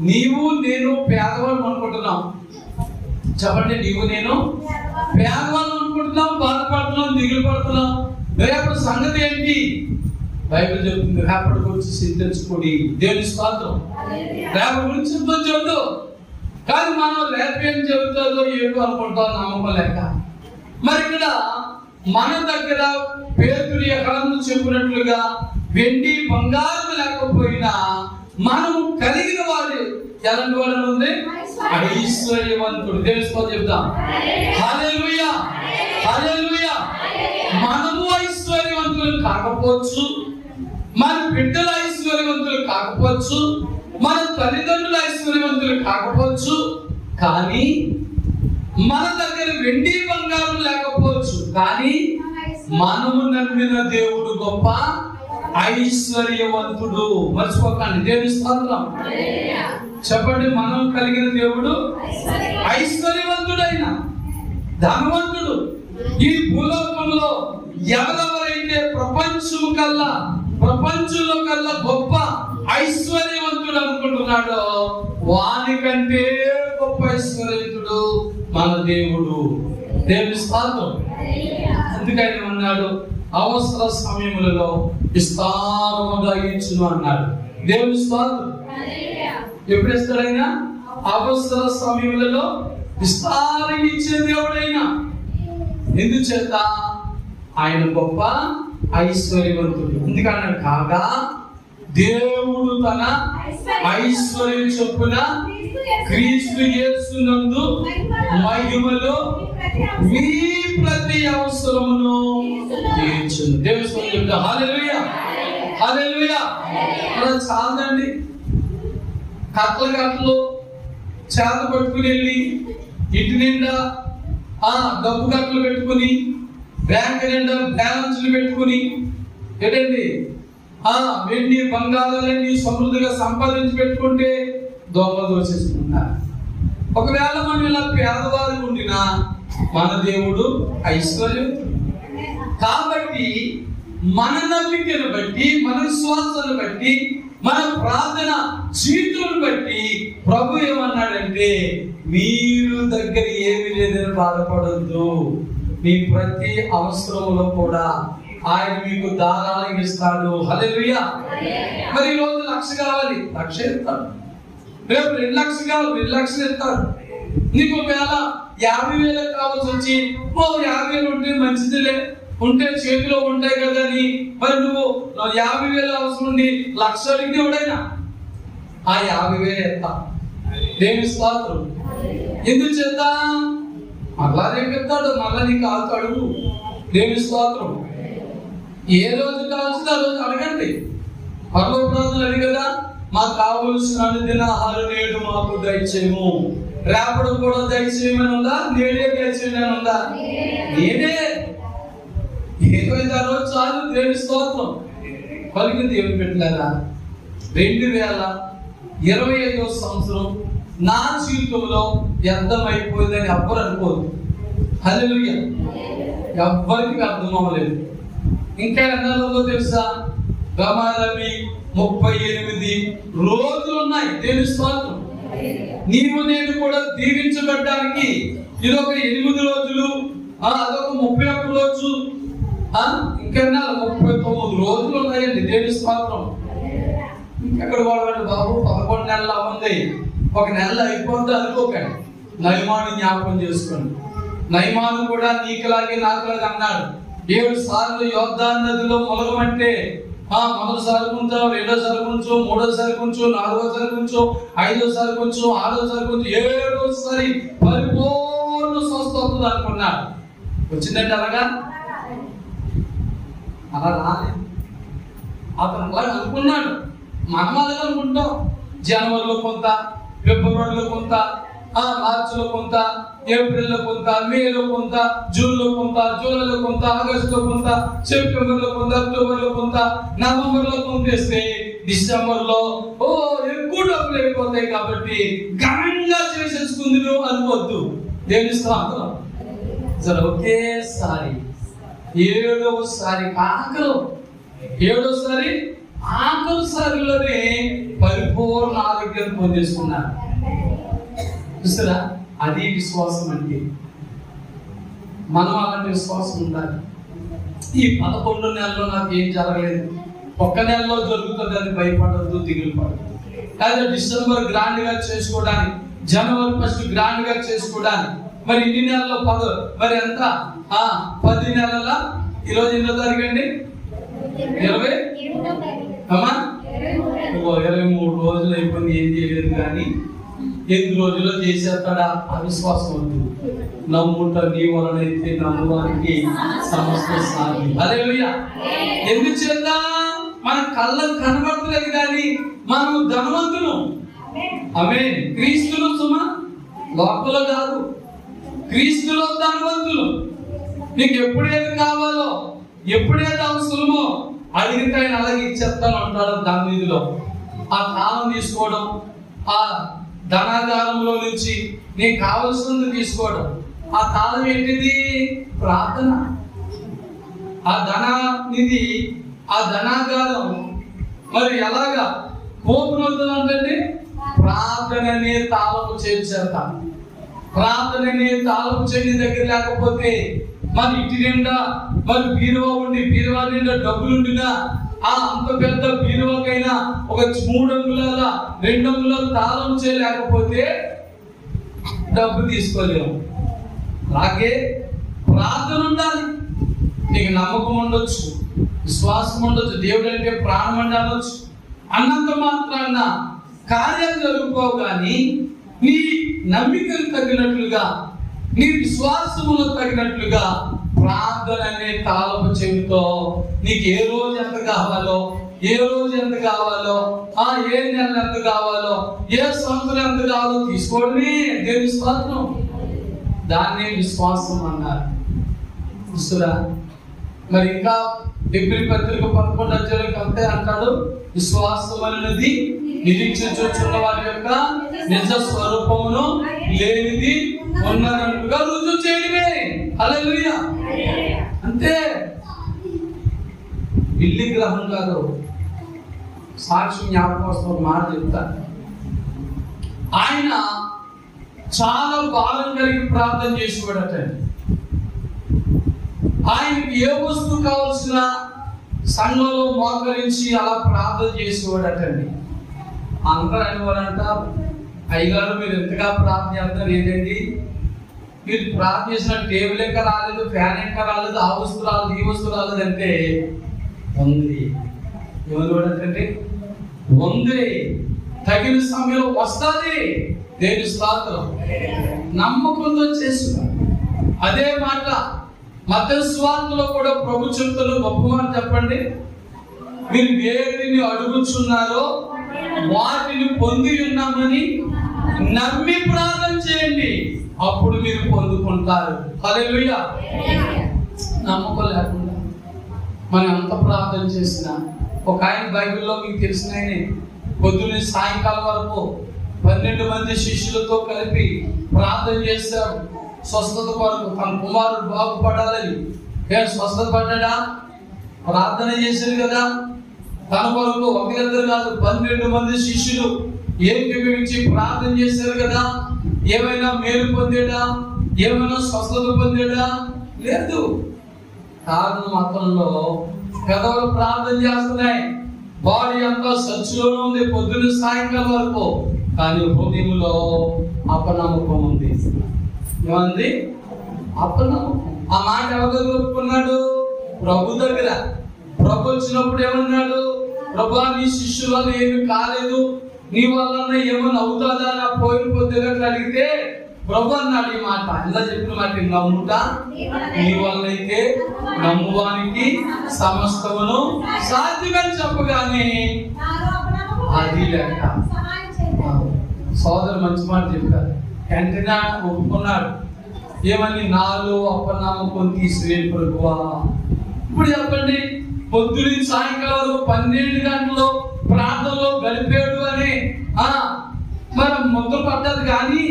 నీవు నేను పేదవాళ్ళు అనుకుంటున్నాం. చెప్పండి, నీవు నేను పేదవాళ్ళు అనుకుంటున్నాం, బాధపడుతున్నాం, దిగులు పడుతున్నాం. రేపటి సంగతి ఏంటి? బైబిల్ చెప్తుంది, రేపటి గురించి చింతించుకోండి. దేవుని స్తోత్రం. రేపటి గురించి చింతించొద్దు. కానీ మనం రేపు ఏం చెబుతుందో ఏదో అనుకుంటాం, నమ్మకం లేక. మరి ఇక్కడ మన దగ్గర పేతురు ఎక్కడన్నా చెప్పినట్లుగా వెండి బంగారం లేకపోయినా మనము కలిగిన వాడు ఎలాంటి వాడు ఉంది? ఐశ్వర్యవంతుడు. దేవునితో చెప్తాం హల్లెలూయా, హల్లెలూయా. మనము ఐశ్వర్యవంతులు కాకపోవచ్చు, మన బిడ్డలు ఐశ్వర్యవంతులు కాకపోవచ్చు, మన తల్లిదండ్రులు ఐశ్వర్యవంతులు కాకపోవచ్చు, కానీ మన దగ్గర వెండి బంగారం లేకపోవచ్చు, కానీ మనము నమ్మిన దేవుడు గొప్ప ఐశ్వర్యవంతుడు. మర్చిపోకండి. దేవుని స్తోత్రం. చెప్పండి, మనం కలిగిన దేవుడు ఐశ్వర్యవంతుడైన ధనవంతుడు. ఈ భూలోకంలో ఎవరెవరైతే ప్రపంచంలో కల్లా గొప్ప ఐశ్వర్యవంతుడు అనుకుంటున్నాడో వానికంటే గొప్ప ఐశ్వర్యవంతుడు మన దేవుడు. దేవుని స్తోత్రం. అందుకని అన్నాడు, అవసర సమయములలో విస్తారముగా ఇచ్చును అన్నాడు. దేవుని స్తోత్రం. ఎప్పుడు ఇస్తాడైనా? అవసర సమయములలో విస్తారం ఇచ్చే దేవుడైనా. ఎందుచేత ఆయన గొప్ప ఐశ్వర్యవంతుడు. అందుకన్నాడు, కాగా దేవుడు తన ఐశ్వర్యం చొప్పున క్రీస్తు యేసునందు మహిమలో మీ ప్రతి అవసరమును తీర్చును. దేవుని స్తోత్రం. హల్లెలూయా, హల్లెలూయా. చాలండి, కట్టలు చేత పట్టుకుని వెళ్ళి ఇంటి నిండా డబ్బు కట్టలు పెట్టుకుని, బ్యాంక్ నిండా బ్యాలెన్స్లు పెట్టుకుని, ఏంటండి వెండి బంగారాలన్నీ సమృద్ధిగా సంపాదించి పెట్టుకుంటే దొంగలు దోచేసుకుంటారు. ఒకవేళ మనం ఇలా పేదవారు ఉండినా మన దేవుడు ఐశ్వర్యం. కాబట్టి మన నమ్మికను బట్టి, మన విశ్వాసాన్ని బట్టి, మన ప్రార్థన జీవితాన్ని బట్టి ప్రభు ఏమన్నాడంటే, మీరు దగ్గర ఏమీ లేదని బాధపడద్దు, మీ ప్రతి అవసరంలో కూడా ఆయన మీకు ధారాళంగా ఇస్తాడు. హల్లెలూయా. మరి ఈ రోజు 1,00,000 కావాలి, 1,00,000 ఇస్తాడు. రేపు 2,00,000 కావాలి, 2,00,000 ఇస్తాడు. నీకు ఒకవేళ 50,000 కావాల్సి వచ్చి 50,000 ఉంటే మంచిదిలే, ఉంటే చేతిలో ఉంటాయి కదా అని మరి నువ్వు 50,000 అవసరం ఉండి 1,00,000 అడిగితే ఎవడైనా ఆ 50,000 ఎత్తా. దేవుని స్తోత్రం. ఎందుకు చేద్దా? మళ్ళా రేపు ఎత్తాడు, మళ్ళా నీకు అడుగు. దేవుని స్తోత్రం. ఏ రోజు కావాల్సింది ఆ రోజు అడగండి. పరలోక ప్రార్థనలు అది కదా, మాకు కావలసిన అనుదిన ఆహారం నేడు మాకు దయచేయము. రేపటి కూడా దయచేయమని ఉందా? నేడే దయచేయమని ఉందా? నేనే. ఏదైతే ఆ రోజు చాలు. దేవుని స్తోత్రం. పలికి దేవుని పెట్టలేదా? 2025వ సంవత్సరం నా జీవితంలో వ్యర్థమైపోయిందని ఎవ్వరు అనుకోదు. హల్లెలూయా. ఎవ్వరికి అర్థం అవ్వలేదు. ఇంకా ఎన్నాళ్ళలో తెలుసా? రమారవి 38 రోజులు ఉన్నాయి. దేవుని స్తోత్రం. నీవు నేను కూడా దీవించబడ్డానికి ఇదొక 8 రోజులు, అదొక 31 రోజు, ఇంకా 39 రోజులు ఉన్నాయండి. దేవుని స్తోత్రం. ఎక్కడ వాడు బాబు 11 నెలలు అవ్వండి, 1 నెల అయిపోద్ది అనుకోకండి. నయమాను జ్ఞాపకం చేసుకోండి. నయమాను కూడా నీకులాగే నాకులాగా అన్నాడు. 7 సార్లు యోర్దాను నదిలో ములగమంటే మొదటిసారి కొంచెం, రెండోసారి కొంచెం, మూడోసారి కొంచెం, నాలుగోసారి కొంచెం, ఐదోసారి కొంచెం, ఆరోసారి కొంచెం, 7వసారి పరిపూర్ణ స్వస్థత అనుకున్నాడు. వచ్చిందంటే అలాగా అలా రాలేదు. అతను అలాగే అనుకున్నాడు. మనం అలాగే అనుకుంటాం. జనవరిలో కొంత, ఫిబ్రవరిలో కొంత, మార్చిలో కొంత, ఏప్రిల్లో కొంత, మేలో కొంత, జూన్లో కొంత, జూలైలో కొంత, ఆగస్టులో కొంత, సెప్టెంబర్లో కొంత, అక్టోబర్లో కొంత, నవంబర్లో కొంత వేస్తే డిసెంబర్లో ఎక్కువ డబ్బులు అయిపోతాయి కాబట్టి ఘనంగా చేసేసుకుంది అనుకోవద్దు. దేవుని స్తోత్రం. సరే, ఒకేసారి 7వసారి ఆఖరుసారిలోనే పరిపూర్ణ ఆరోగ్యం పొందేసుకున్నారు. చూసారా? అది విశ్వాసం అంటే. మనం అలాంటి విశ్వాసం ఉండాలి. ఈ 11 నెలల్లో నాకు ఏం జరగలేదు, 1 నెలలో జరుగుతుంది అని భయపడద్దు, దిగులు పడదు. లేదా డిసెంబర్ గ్రాండ్ గా చేసుకోవడానికి, జనవరి 1 గ్రాండ్ గా చేసుకోవడానికి, మరి ఇన్ని నెలల్లో మరి ఎంత 10 నెలల ఈరోజు ఎన్నో తారీఖు అండి? 23 రోజులు అయిపోయింది. ఏం చేయలేదు కానీ 8 రోజుల్లో చేసేస్తాడా? అవిశ్వాసం వద్దు. నమ్ముట నీ వలనైతే నమ్మడానికి సమస్త సాధ్యం. హల్లెలూయా. ఎందుకు చేద్దాం? మన కళ్ళకు కనబడలేదు కానీ మనం ధనవంతులు. ఆమేన్. క్రీస్తులో సుమా, లోపల కాదు, క్రీస్తులో ధనవంతులు. నీకు ఎప్పుడేది కావాలో, ఎప్పుడేది అవసరమో అడిగితే ఆయన అలాగే ఇచ్చేస్తాను అంటాడు. దాని నిధిలో ఆ కాలం తీసుకోవడం, ఆ ధనాగారంలో నుంచి నీకు కావలసినది తీసుకోవడం. ఆ కాలం ఏంటిది? ప్రార్థన. ఆ ధనానిధి, ఆ ధనాగారం మరి ఎలాగా పోపునవుతుందంటే ప్రార్థననే తాళపు చేర్చేత. ప్రార్థననే తాళపు చెయ్యి దగ్గర లేకపోతే మన ఇంటి నిండా మరి బీరువా ఉండి, బీరువా నిండా డబ్బులుండినా అంత పెద్ద బీరువాకైనా ఒక 3 అంగుళాల 2 అంగుళాల తాళం చేయలేకపోతే డబ్బు తీసుకోలేము. అలాగే ప్రార్థన ఉండాలి. నీకు నమ్మకం ఉండొచ్చు, విశ్వాసం ఉండొచ్చు, దేవుడు అంటే ప్రాణం అంటే అనొచ్చు. అన్నంత మాత్రాన కార్యాలు జరుగుతావు కానీ నీ నమ్మికలు తగినట్లుగా, నీ విశ్వాసములు తగినట్లుగా ప్రార్థన అనే తాళపు చెవితో నీకు ఏ రోజు ఎంత కావాలో, ఏ నెల ఎంత కావాలో, ఏ సంవత్సరం ఎంత కావాలో తీసుకోవడమే దేవుని స్తోత్రం. దాన్నే విశ్వాసం అన్నారు. చూస్తురా? మరి ఇంకా ఎబ్రీ పత్రిక 11వ అధ్యాయంలో అంతే అంటాడు, విశ్వాసం అనేది నిరీక్షించుచున్న వారి యొక్క నిజ స్వరూపమును లేనిది ఉన్నట్టుగా రుజువు చేయడమే. హల్లెలూయా. అంతే. బిల్లి గ్రహం కాదు, సాక్ష్యం జ్ఞాపకం వస్తే ఒక మాట చెప్తాను. ఆయన చాలా భారం కలిగి ప్రార్థన చేసేవాడట. ఆయనకి ఏ వస్తువు కావాల్సిన సంఘంలో మోకరించి అలా ప్రార్థన చేసేవాడటండి. అందరూ అనేవారంట, అయ్యగారు మీరు ఎంతగా ప్రార్థన చేస్తారు ఏంటండి, మీరు ప్రార్థన చేసిన టేబుల్ ఎక్క రాలేదు, ఫ్యాన్ ఎక్క రాలేదు, ఆ వస్తువు రాలేదు, ఈ వస్తువు రాలేదు అంటే ఉంది. ఏమనుకోడంటే ఉంది, తగిన సమయంలో వస్తుంది. దేవుని స్తోత్రం. నమ్మకంతో చేస్తున్నారు. అదే మాట మత్తయి సువార్తలో కూడా ప్రభు చెప్తున్న గొప్ప మాట చెప్పండి. మీరు వేటిని అడుగుచున్నారో వాటిని పొంది ఉన్నామని నమ్మి ప్రార్థన చేయండి, అప్పుడు మీరు పొందుకుంటారు. హల్లెలూయా. నమ్మకం లేకుండా మనం ఎంత ప్రార్థన చేసినా, ఒక ఆయన బైబిల్లో మీకు తెలిసిన ఆయనే పొద్దున్న సాయంకాలం వరకు 12 మంది శిష్యులతో కలిపి ప్రార్థన చేశారు స్వస్థత కొరకు. తన కుమారుడు బాగుపడాలని. స్వస్థత పడ్డా? ప్రార్థన చేశారు కదా తన కొరకు. ఒకరిద్దరు కాదు, 12 మంది శిష్యులు ఏకీభవించి ప్రార్థన చేశారు కదా. ఏమైనా మేలు పొందాడా? ఏమైనా స్వస్థత పొందాడా? లేదు. కారణం అతనిలో పెదవులు ప్రార్థన చేస్తున్నాయి, బాడీ అంతా సచ్చులోనే ఉంది పొద్దున్న సాయంకాలం వరకు, కానీ హృదయంలో అపనమ్మకం ఉంది. ఏమంది? అపనమ్మకం. ఆ మాట ఎవరి దగ్గర ఒప్పుకున్నాడు? ప్రభు దగ్గర. ప్రభు వచ్చినప్పుడు ఏమన్నాడు? ప్రభా, నీ శిష్యుల వల్ల ఏమి కాలేదు, నీ వల్ల ఏమన్నా అవుతుందా నా పోయిన పొద్దుగట్లు అడిగితే ప్రభు అన్నాడు ఈ మాట. ఇలా చెప్పిన మాట, నమ్ముట నీ వల్ల అయితే నమ్మువానికి సమస్తమును సాధ్యమని చెప్పగానే అది లెక్క. సోదరు మంచి మాట చెప్పారు. వెంటనే ఒప్పుకున్నాడు. ఏమని? నాలో అపనమ్మకం తీసివేయి ప్రభువా. ఇప్పుడు చెప్పండి, పొద్దున సాయంకాలం వరకు 12 గంటలు ప్రార్థనలో గడిపాడు అని మరి ముద్ర పడ్డది. కానీ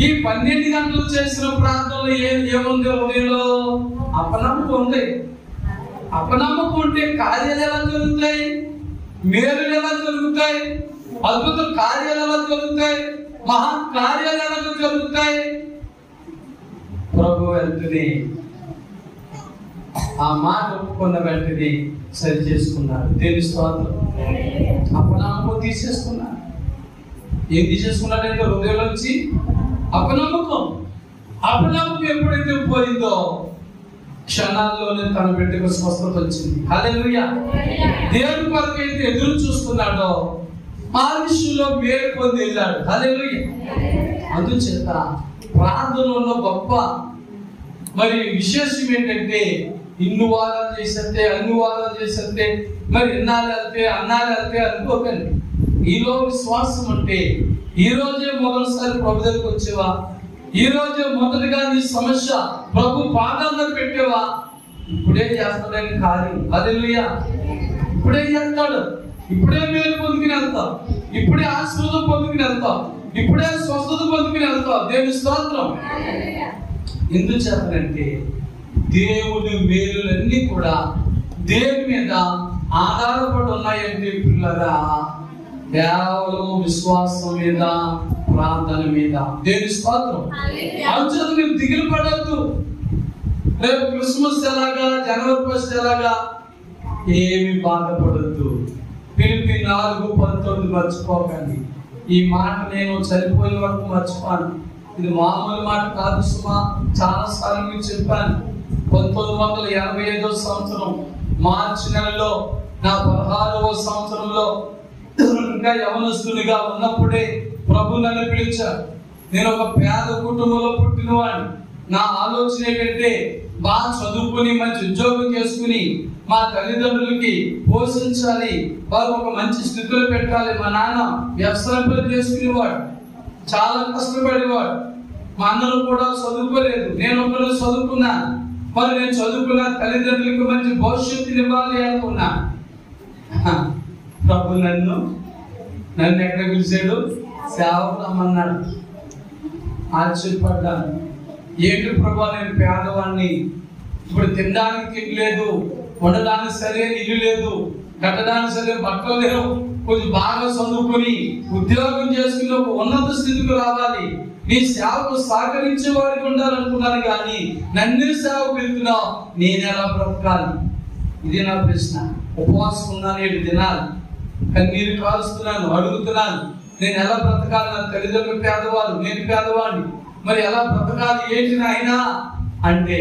ఈ 12 గంటలు చేసిన ప్రార్థనలో ఏముంది? హృదయంలో అపనమ్మకం ఉంది. అపనమ్మకం ఉంటే కార్యాలు ఎలా జరుగుతాయి? మేలులు ఎలా జరుగుతాయి? అద్భుత కార్యాలు ఎలా జరుగుతాయి? మహా కార్యాలు ఎలా జరుగుతాయి? ప్రభు వెంటనే ఆ మాట ఒప్పుకున్న వెంటనే సరి చేసుకున్నారు. దేవుని స్తోత్రం. అపనమ్మకం తీసేసుకున్నారు. ఏం తీసేసుకున్నాడంటే హృదయంలో నుంచి అపనమ్మకం. అపనమ్మకం ఎప్పుడైతే పోయిందో క్షణాల్లోనే తన బిడ్డకు స్వస్థత వచ్చింది. హల్లెలూయా. దేవుని కొరకు అయితే ఎదురు చూస్తున్నాడో ఆ విషయంలో మేలు పొంది వెళ్ళాడు. హల్లెలూయా. అందుచేత ప్రార్థనలో గొప్ప మరి విశేషం ఏంటంటే, ఇన్ని వారాలు చేసేస్తే అన్ని వారాలు చేసేస్తే మరి ఇన్నాళ్ళు వెళ్తే అనుకోకండి. ఈలో విశ్వాసం అంటే ఈ రోజే మొదటిసారి ప్రభు దగ్గరికి వచ్చేవా, ఈ రోజే మొదటిగా నీ సమస్య ప్రభు పాదాల్లో పెట్టేవా, ఇప్పుడే చేస్తాడని కార్యం. హల్లెలూయా. ఇప్పుడే చేస్తాడు. ఇప్పుడే మేలు పొందుకుని వెళ్తావు, ఇప్పుడే ఆశీర్వాదం పొందుకుని వెళ్తావు, ఇప్పుడే స్వస్థత పొందుకుని వెళ్తావు. దేవుని స్తోత్రం. ఎందుకు చెప్పనంటే దేవుని మేలులన్నీ కూడా దేని మీద ఆధారపడి ఉన్నాయంటే పిల్లరా, కేవలం విశ్వాసం మీద, ప్రార్థన మీద. దేవుని స్తోత్రం. అంచేత మీరు దిగులు పడద్దు. రేపు క్రిస్మస్ ఎలాగా, జనవరి 1 ఎలాగా, ఏమి బాధపడద్దు. ఫిలిప్పీ 4:19 మర్చిపోకండి. ఈ మాట నేను చనిపోయే వరకు మర్చిపోను. ఇది మామూలు మాట కాదు సుమా. చాలా సార్లు మీకు చెప్పాను. 1985వ సంవత్సరం మార్చి నెలలో, నా 16వ సంవత్సరంలో ఇంకా యవనస్తునిగా ఉన్నప్పుడే ప్రభు నన్ను పిలిచారు. నేను ఒక పేద కుటుంబంలో పుట్టినవాడిని. నా ఆలోచన ఏంటంటే బాగా చదువుకుని మంచి ఉద్యోగం చేసుకుని మా తల్లిదండ్రులకి పోషించాలి, వారు ఒక మంచి స్థితిలో పెట్టాలి. మా నాన్న వ్యవసాయం పని చేసుకునేవాడు, చాలా కష్టపడేవాడు. మా అన్నలు కూడా చదువుకోలేదు, నేను ఒకరు చదువుకున్నాను. మరి నేను చదువుకున్న తల్లిదండ్రులకు మంచి భవిష్యత్తుని ఇవ్వాలి అనుకున్నా. ప్రభు నన్ను ఎక్కడ పిలిచాడు? సేవకు రమ్మన్నాడు. ఆశ్చర్యపడ్డాను. ఏంటి ప్రభు, నేను పేదవాడిని, ఇప్పుడు తినడానికి తిండి లేదు, ఉండడానికి సరైన ఇల్లు లేదు, కట్టడానికి సరైన బట్టలు లేవు, కొంచెం బాగా చదువుకొని ఉద్యోగం చేసుకుని ఒక ఉన్నత స్థితికి రావాలి, నీ సేవకు సహకరించే వారికి ఉండాలనుకున్నాను, కానీ నన్ను సేవకు వెళ్తున్నావు, నేను ఎలా బ్రతకాలి? ఇది నా ప్రశ్న. ఉపవాసం ఉన్నాను 7 దినాలు, కన్నీరు కాలుస్తున్నాను, అడుగుతున్నాను, నేను ఎలా బ్రతకాలి? నా తల్లిదండ్రులు పేదవాళ్ళు, నేను పేదవాడిని, మరి ఎలా బ్రతకాలి? ఏంటి నాయనా అంటే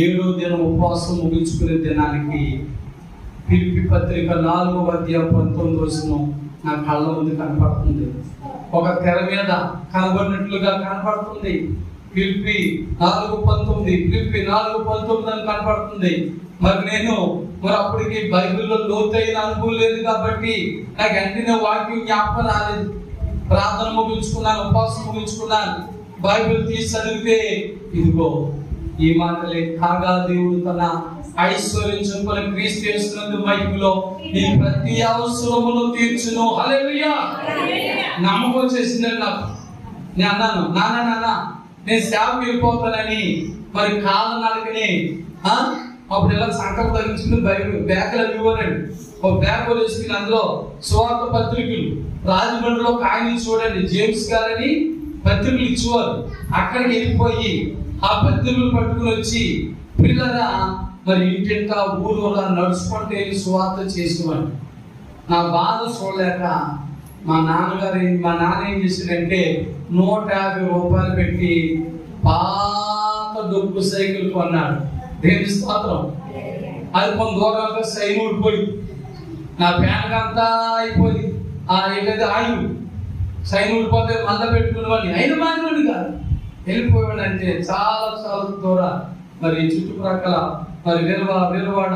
7వ దినం ఉపవాసం ముగించుకునే దినానికి ఫిలిప్పీ పత్రిక 4వ అధ్యాయం 19వ నా కళ్ళ ముందు కనపడుతుంది. ఒక తెర మీద కనబడినట్లుగా కనపడుతుంది. ఫిలిప్పీ 4:19, ఫిలిప్పీ 4:19 అని కనపడుతుంది. నేను అప్పటికి బైబిల్లో లోతైన అనుభవం లేదు కాబట్టి నాకు వెంటనే వాక్యం జ్ఞాపకం రాలేదు. ప్రార్థన ముగించుకున్నాను, ఉపవాసం ముగించుకున్నాను, బైబిల్ తీసి చదివితే ఇదిగో ఈ మాటలే, కాగా దేవుడు తన ఐశ్వర్యం చొప్పున క్రీస్తు యేసునందు మహిమలో నీ ప్రతి అవసరమును తీర్చును. హల్లెలూయా. నమ్మకం చేసిందని నాకు. నేను అన్నాను, నాన్న నేను సేవకు వెళ్ళిపోతానని. మరి కాళ్ళ నడకని అప్పుడు ఇలా సంకల్పం తగ్గించుకుని బ్యాగులు ఇవ్వరండి. ఒక బ్యాగ్ వేసుకుని అందులో సువార్త పత్రికలు, రాజమండ్రిలో ఒక ఆయన చూడండి జేమ్స్ గారని పత్రికలు ఇచ్చేవారు. అక్కడికి వెళ్ళిపోయి ఆ పత్రికలు పట్టుకుని వచ్చి పిల్లరా మరి ఇంటింటా ఊరూరా నడుచుకుంటే సువార్త చేసేవాడు. నా బాధ చూడలేక మా నాన్న ఏం చేశాడంటే 150 రూపాయలు పెట్టి పాత డొక్కు సైకిల్ కొన్నాడు. దేవుని స్తోత్రం. అది కొంత దూరంలో సైన్ ఊడిపోయి నా ప్యాంట్ అంతా అయిపోయింది. ఏదైతే ఆయువు సైన్ ఊడిపోతే మళ్ళీ పెట్టుకునేవాడిని. అయిన మానేవాడిని కాదు, వెళ్ళిపోయాడు. అంటే చాలా చాలా దూరం మరి చుట్టుప్రక్కల మరి విలువాడ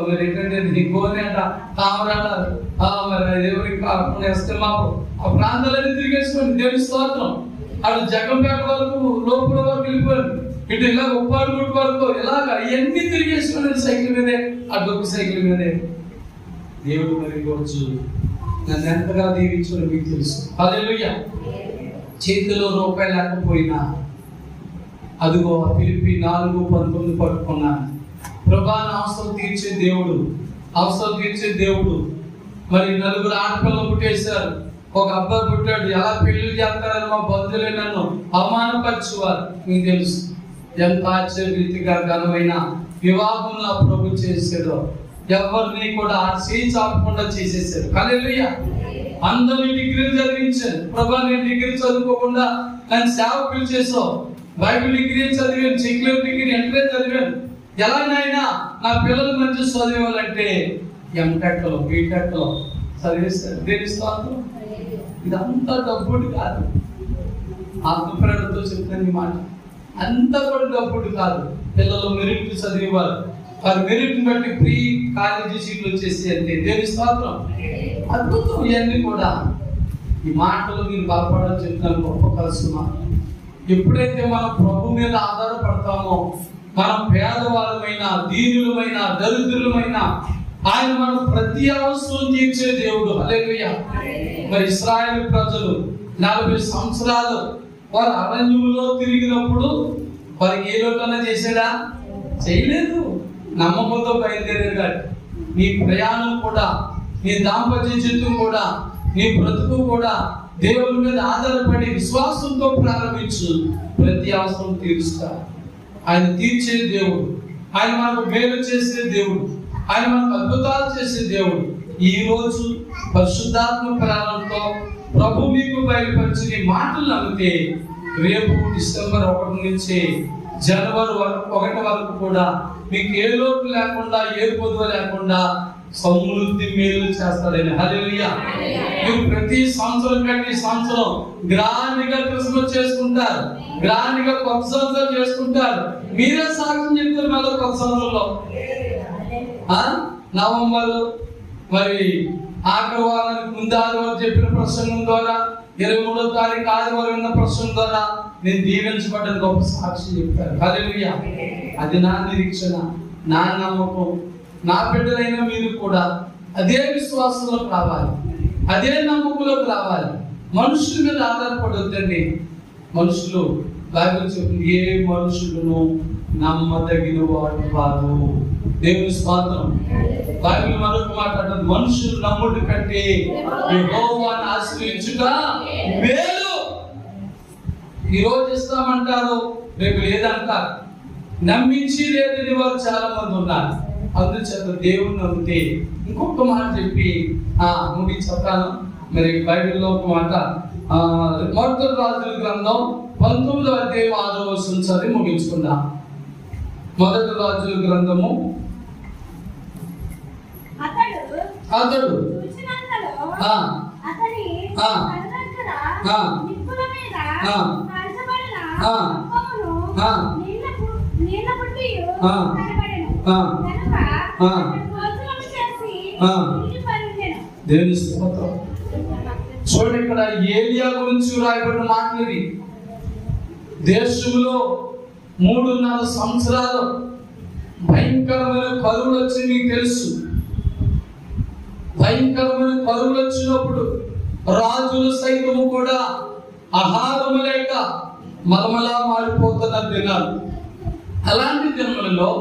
మరి ఏంటంటే గోనేట, తామరాట, మరి ఎవరికి వస్తే మాకు ఆ ప్రాంతాలన్నీ తిరిగేసుకోండి. దేవుని స్తోత్రం. అటు జగంపేట వరకు లోపల వరకు వెళ్ళిపోయాడు. ఇటు ఇలా ఉప్పాడు గుట్టు వరకు ఇలాగ ఇవన్నీ తిరిగేసుకోండి సైకిల్ మీదే, ఆ డొక్కు సైకిల్ మీదే. దేవుడు మరి రోజు నన్ను ఎంతగా దీవించాడో మీకు తెలుసు. హల్లెలూయా. చేతిలో రూపాయి లేకపోయినా అదిగో ఫిలిప్పీ 4:19 పట్టుకున్నాను. ప్రభా నా అవసరం తీర్చే దేవుడు, అవసరం తీర్చే దేవుడు. మరి 4 ఆడపిల్లలు పుట్టేశారు, ఒక అబ్బాయి పుట్టాడు. ఎలా పెళ్లి చేస్తారని మా బంధువులే నన్ను అవమానపరచువారు. మీకు తెలుసు ఎంత ఆశ్చర్యరీతిగా ఘనమైన వివాహం నా ప్రభు చేసాడో. ఎవరిని కూడా చేయి చాపకుండా చేసేసాడు. హల్లెలూయా. అందరినీ డిగ్రీలు చదివించాను. ప్రభా నేను డిగ్రీ చదువుకోకుండా నన్ను సేవకులు చేసావు. బైబిల్ డిగ్రీ చదివాను, సెక్యులర్ డిగ్రీ ఎంట్రే చదివాను. ఎలాగైనా నా పిల్లలు మంచి చదివాలంటే ఎంటెక్లో బీటెక్లో చదివిస్తారు. దేనిస్తాను ఇదంతా డబ్బుడు కాదు. ఆత్మప్రేరణతో చెప్తాను ఈ మాట. అంతా కూడా డబ్బుడు కాదు. పిల్లలు మెరిట్ చదివేవారు, వారి మెరిట్ బట్టి ప్రీ కాలేజీ సీట్లు వచ్చేసి అంటే దేని స్తోత్రం. అద్భుతం. ఇవన్నీ కూడా ఈ మాటలు మీరు బలపడాలని చెప్తున్నాను. గొప్ప కలుసుమా. ఎప్పుడైతే మనం ప్రభు మీద ఆధారపడతామో, మనం పేదవాళ్ళమైన, దీనులమైన, దరిద్రులమైన ఆయన మనం ప్రతి అవసరం తీర్చే దేవుడు. హల్లెలూయా. మరి ఇశ్రాయేలు ప్రజలు 40 సంవత్సరాలు వారు అరణ్యంలో తిరిగినప్పుడు వారికి ఏ లోటన్నా చేశాడా? చేయలేదు. నమ్మకంతో బయలుదేరాడు. నీ ప్రయాణం కూడా, నీ దాంపత్య జీవితం కూడా, నీ బ్రతుకు కూడా దేవుని మీద ఆధారపడి విశ్వాసంతో ప్రారంభించు. ప్రతి అవసరం తీరుస్తా. ఆయన తీర్చే దేవుడు, ఆయన మనకు మేలు చేసే దేవుడు, ఆయన మనకు అద్భుతాలు చేసే దేవుడు. ఈ రోజు పరిశుద్ధాత్మ ప్రేరణతో ప్రభు మీకు బయలుపరిచిన మాటలు నమ్మితే రేపు డిసెంబర్ 1 నుంచి జనవరి 1 వరకు కూడా మీకు ఏ లోటు లేకుండా, ఏ పొదువు లేకుండా సమృద్ధి మేలు చేస్తాడని. హల్లెలూయా. మీరు ప్రతి సంవత్సరం కంటే సంవత్సరం గ్రాండ్ గా క్రిస్మస్ చేసుకుంటారు, గ్రాండ్ గా కొత్త సంవత్సరం చేసుకుంటారు. మీరే సాక్ష్యం చెప్తారు మళ్ళీ కొత్త సంవత్సరంలో. నవంబర్ మరి ఆఖరి వారానికి ముందు ఆదివారం చెప్పిన ప్రసంగం ద్వారా, 23వ తారీఖు ఆదివారం ఉన్న ప్రసంగం ద్వారా నేను దీవించబడ్డ గొప్ప సాక్ష్యం చెప్తారు. హల్లెలూయా. అది నా నిరీక్షణ, నా నమ్మకం. నా బిడ్డలైన మీరు కూడా అదే విశ్వాసంలోకి రావాలి, అదే నమ్మకంలోకి రావాలి. మనుషుల మీద ఆధారపడొద్దండి. మనుషులు బైబిల్ చెప్తుంది ఏ మనుషులను నమ్మదగిన వాడు కాదు. దేవుని స్తోత్రం. బైబిల్ మరొక మాట్లాడుతుంది, మనుషులు నమ్ముడు కంటే యెహోవాను ఆశ్రయించుట మేలు. ఈరోజు ఇస్తామంటారు, రేపు లేదంటారు. నమ్మించి లేదని వారు చాలా మంది ఉన్నారు. అందుచేత దేవుని నమ్మితే ఇంకొక మాట చెప్పి ముగించేస్తాను. మరి బైబిల్లో ఒక మాట, మొదటి రాజుల గ్రంథం 19వ అధ్యాయం 6వ వచనం చదివి ముగించుకుందాం. మొదటి రాజుల గ్రంథము. అతడు దేవుని స్తోత్రం. చూడండి, ఇక్కడ ఏలియా గురించి రాయబడిన మాటలు. దేశంలో 3.5 సంవత్సరాలు భయంకరమైన కరువులు వచ్చి మీకు తెలుసు. భయంకరమైన కరువులు వచ్చినప్పుడు రాజులు సైతము కూడా ఆహారం లేక మలమలా మారిపోతున్న దినాలు. అలాంటి దినములలో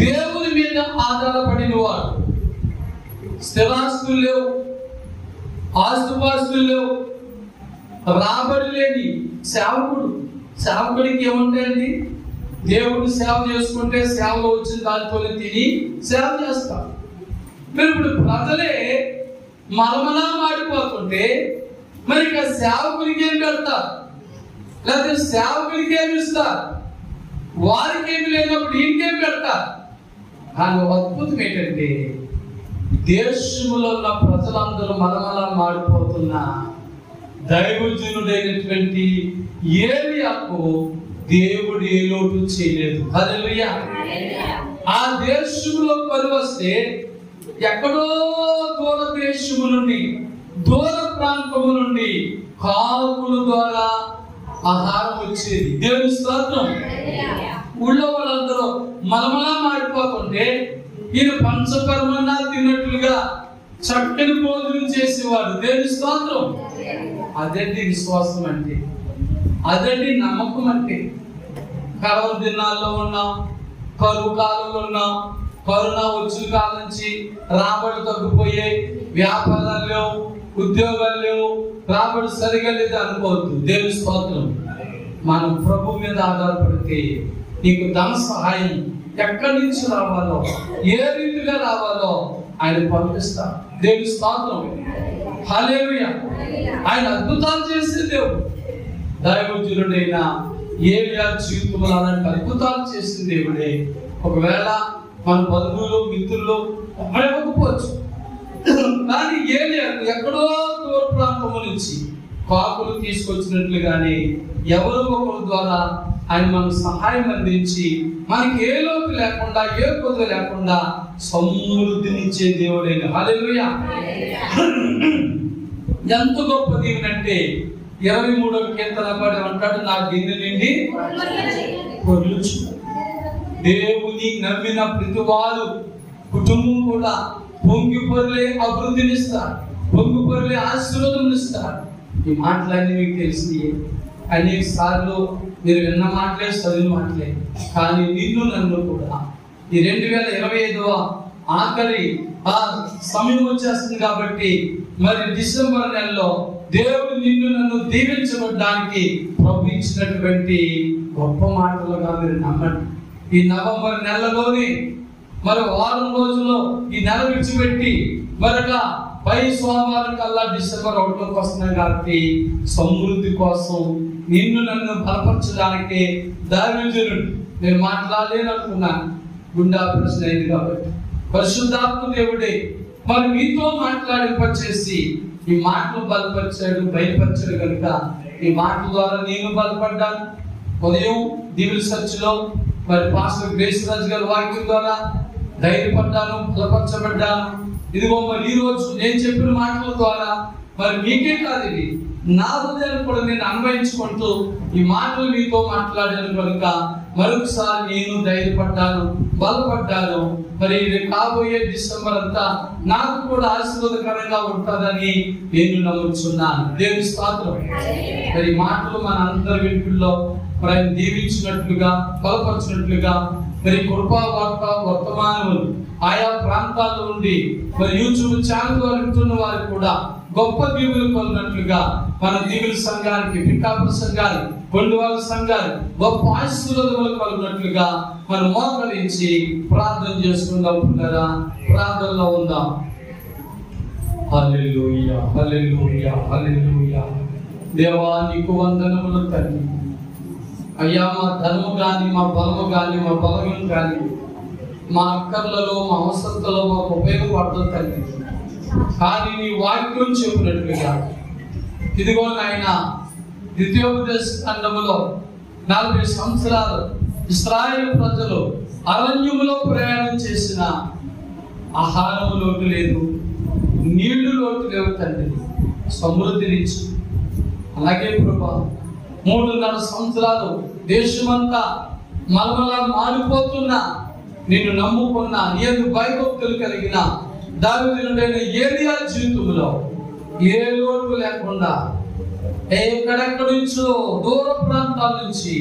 దేవుని మీద ఆధారపడిన వారు, స్థిరాస్తులు లేవు, ఆస్తుపాస్తులు లేవు, రాబడి లేని సేవకుడికి ఏముంటాయండి? దేవుడు సేవ చేసుకుంటే సేవలో వచ్చిన దానితోనే తిని సేవ చేస్తారు. మీరు ఇప్పుడు ప్రజలే మలమలా మాడిపోతుంటే మరి ఇక సేవకునికి ఏం పెడతారు? లేకపోతే సేవకునికి ఏమి ఇస్తారు? వారికి ఏమి లేనప్పుడు ఇంకేం పెడతారు? కానీ అద్భుతం ఏంటంటే, దేశంలో ఉన్న ప్రజలందరూ మలమలా మాడిపోతున్న దైవజనుడైనటువంటి ఏలియాకు దేవుడు ఏ లోటు చేయలేదు. హల్లెలూయా. ఆ దేశంలో కరువు వస్తే ఎక్కడో దూర దేశము నుండి, దూర ప్రాంతము నుండి కాకుల ద్వారా ఆహారం వచ్చేది. దేవుని స్తోత్రం. ఊళ్ళో వాళ్ళందరూ మలమలా మాడిపోతుంటే ఈయన పంచకర్మన్నా తిన్నట్లుగా చక్కని భోజనం చేసేవాడు. దేవుని స్తోత్రం. అదండి విశ్వాసం అంటే, అదండి నమ్మకం అంటే. కరువు దినాల్లో ఉన్నాం, కరువు కాలంలో ఉన్నాం, కరోనా వచ్చిన కాలం నుంచి రాబడి తగ్గిపోయే, వ్యాపారాలు లేవు, ఉద్యోగాలు లేవు, రాబడి సరిగా లేదు అనుకోవద్దు. దేవుని స్తోత్రం. మనం ప్రభు మీద ఆధారపడితే నీకు ధన సహాయం ఎక్కడి నుంచి రావాలో, ఏ రీతిగా రావాలో ఆయన పంపిస్తారు. దేవుని స్తోత్రం. హల్లెలూయా. ఆయన అద్భుతాలు చేసే దేవుడు. దైవజనుడైన ఏలియా జీవితంలో అలాంటి అద్భుతాలు చేసిన దేవుడే. ఒకవేళ మన బంధువులు, మిత్రులు అడగకపోవచ్చు, కానీ ఏలియాకు ఎక్కడో దూర ప్రాంతము నుంచి కాకులు తీసుకొచ్చినట్లుగానే ఎవరో ఒకరి ద్వారా ఆయన మనకు సహాయం అందించి మనకి ఏ లోటు లేకుండా, ఏ కొద్ది లేకుండా సమృద్ధినిచ్చే దేవుడైన. హల్లెలూయా. ఎంత గొప్ప దేవుడంటే 23వ కీర్తన అంటాడు, నా గిన్నె నిండి పొర్లుచు. దేవుని నమ్మిన ప్రతి వారు, కుటుంబం కూడా పొంగి పొరలే అభివృద్ధినిస్తారు, పొంగి పొరలే ఆశీర్వాదం. ఈ మాటలన్నీ మీకు తెలిసి అనేక సార్లు మీరు విన్న మాటలే, చదివిన మాటలే. కానీ నిన్ను నన్ను కూడా ఈ 2025వ ఆఖరి సమయం వచ్చేస్తుంది కాబట్టి, మరి డిసెంబర్ నెలలో దేవుడు నిన్ను నన్ను దీవించబడ్డానికి ప్రభు ఇచ్చినటువంటి గొప్ప మాటలుగా మీరు నమ్మండి. ఈ నవంబర్ నెలలోని మరి వారం రోజుల్లో ఈ నెల విడిచిపెట్టి మరొక 10 సోమవారం కల్లా డిసెంబర్ 1కి వస్తున్నాం కాబట్టి, సమృద్ధి కోసం నిన్ను నన్ను బలపరచడానికి దైవజనుడు. నేను మాట్లాడలేననుకున్నాను, గుండె ఆపరేషన్ అయింది కాబట్టి పరిశుద్ధాత్మ దేవుడే మరి మీతో మాట్లాడింపచేసి ఈ మాటలు బలపరిచాడు, బయలుపరిచాడు కనుక ఈ మాటల ద్వారా నేను బలపడ్డాను. ఉదయం దీవుల చర్చిలో మరి పాస్టర్ గ్రేస్ రాజు గారి వాక్యం ద్వారా ధైర్యపడ్డాను, బలపరచబడ్డాను. ఇదిగో మరి ఈ రోజు నేను చెప్పిన మాటల ద్వారా మరి మీకే కాదు, ఇది నా హృదయాన్ని కూడా నేను అన్వయించుకుంటూ ఈ మాటలు మీతో మాట్లాడాను కనుక మరొకసారి నేను ధైర్యపడ్డాను, బలపడ్డాను. మరి ఇది కాబోయే డిసెంబర్ అంతా నాకు కూడా ఆశీర్వాదకరంగా ఉంటుందని నేను నమ్ముతున్నాను. దేవుని స్తోత్రం. మరి మాటలు మన అందరి వింటుల్లో మరి ఆయన దీవించినట్లుగా, బలపరిచినట్లుగా, మరి కృపా వార్త వర్తమానములు ఆయా ప్రాంతాల నుండి మరి యూట్యూబ్ ఛానల్ ద్వారా వింటున్న వారు కూడా గొప్ప దీవులు పొందినట్లుగా మన దీవుల సంఘానికి, పిఠాపుర సంఘానికి, కొండవాళ్ళ సంఘానికి గొప్ప ఆశీర్వాదములు కలిగినట్లుగా మనం మోకరించి ప్రార్థన చేసుకుందాం. పిల్లరా, ప్రార్థనలో ఉందాం. హల్లెలూయా, హల్లెలూయా, హల్లెలూయా. దేవా నీకు వందనములు తండ్రి. అయ్యా, మా ధనము కానీ, మా బలము కానీ, మా బలగం కానీ, మా అక్కర్లలో, మా అవసరతలో మాకు ఉపయోగపడుతుంది తండ్రి. కానీ నీ వాక్యం చెప్పినట్లుగా ఇదిగో నాయన, ద్వితీయోపదేశ ఖండములో 40 సంవత్సరాలు ఇశ్రాయేలు ప్రజలు అరణ్యములో ప్రయాణం చేసిన ఆహారం లోటు లేదు, నీళ్లు లోటు లేవు తండ్రి. సమృద్ధినిచ్చు. అలాగే ప్రభా 3.5 సంవత్సరాలు దేశమంతా మలమలా మారిపోతున్నా నిన్ను నమ్ముకున్న, నీకు భయభక్తులు కలిగిన దావీదునైన ఏలియా జీవితంలో ఏ లోటు లేకుండా ఎక్కడెక్కడి నుంచో దూర ప్రాంతాల నుంచి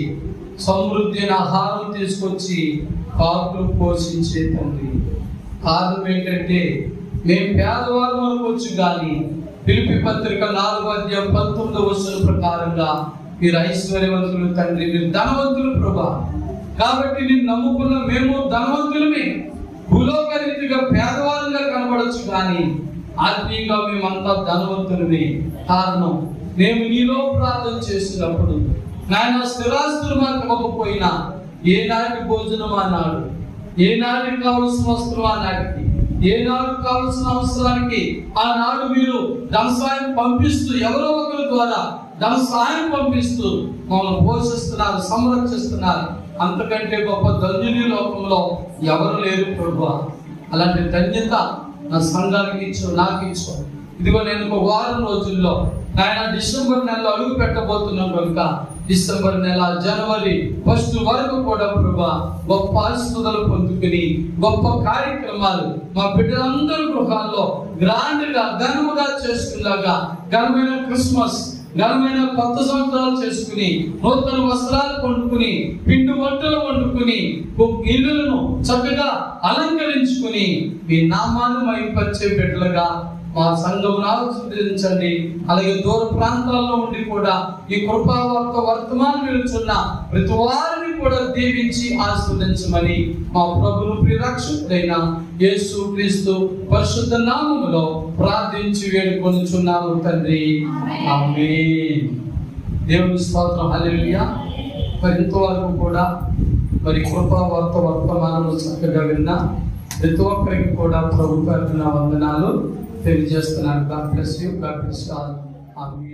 సమృద్ధి అయిన ఆహారం తీసుకొచ్చి కాకులు పోషించే తండ్రి. కారణం ఏంటంటే మేము పేదవారు అనుకోవచ్చు, కానీ ఫిలిప్పీ పత్రిక 4:19 ప్రకారంగా మీరు ఐశ్వర్యవంతులు తండ్రి, మీరు ధనవంతులు ప్రభా. కాబట్టి నేను నమ్ముకున్న మేము ధనవంతులమే. భూలోక రీతిగా పేదవాళ్ళుగా కనబడచ్చు, కానీ ఆత్మీయంగా మేమంతా ధనవంతులమే. కారణం మేము నీలో ప్రార్థన చేసినప్పుడు నాయన స్థిరాస్తులు మాకు ఇవ్వకపోయినా ఏనాటి భోజనం అన్నాడు, ఏనాటికి కావలసిన వస్త్రం అన్నాటికి, ఏనాడు కావలసిన అవసరానికి ఆనాడు మీరు ధన సాయం పంపిస్తూ, ఎవరో ఒకరి ద్వారా ధన సాయం పంపిస్తూ మమ్మల్ని పోషిస్తున్నారు, సంరక్షిస్తున్నారు. అంతకంటే గొప్ప ధన్యుని లోకంలో ఎవరు లేరు ప్రభువా. అలాంటి ధన్యత నా సంఘానికి ఇచ్చు, నాకు ఇచ్చు. ఇదిగో నేను ఒక వారం రోజుల్లో నాయన డిసెంబర్ నెలలో అడుగు పెట్టబోతున్నాం కనుక డిసెంబర్ నెల, జనవరి 1 వరకు కూడా ప్రభా గొప్ప ఆశీర్వాదాలు పొందుకుని గొప్ప కార్యక్రమాలు మా బిడ్డలందరూ గృహాల్లో గ్రాండ్ గా, ఘనముగా చేసుకునేలాగా, ఘనమైన క్రిస్మస్, ఘనమైన కొత్త సంవత్సరాలు చేసుకుని, నూతన వస్త్రాలు కొనుక్కుని, పిండి వంటలు వండుకుని, ఇల్లులను చక్కగా అలంకరించుకుని మీ నామాన్ని మహిమపరిచే బిడ్డలుగా మా సంఘమును ఆశీర్వదించండి. అలాగే దూర ప్రాంతాల్లో ఉండి కూడా ఈ కృపావార్త వర్తమానం వెలుచున్న ప్రతి వారిని కూడా దీవించి ఆశీర్వదించమని మా ప్రభువు ప్రియరక్షకుడైన యేసు క్రీస్తు పరిశుద్ధ నామములో ప్రార్థించి వేడుకొనుచున్నాము తండ్రి, ఆమేన్. దేవుని స్తోత్రం, హల్లెలూయా. మరి ఇంతవరకు కూడా మరి కృపావార్త వర్తమానము చక్కగా విన్నా ప్రతి ఒక్కరికి కూడా ప్రభు పేరున వందనాలు తెలియజేస్తున్నాను. God bless you. God bless all. Amen.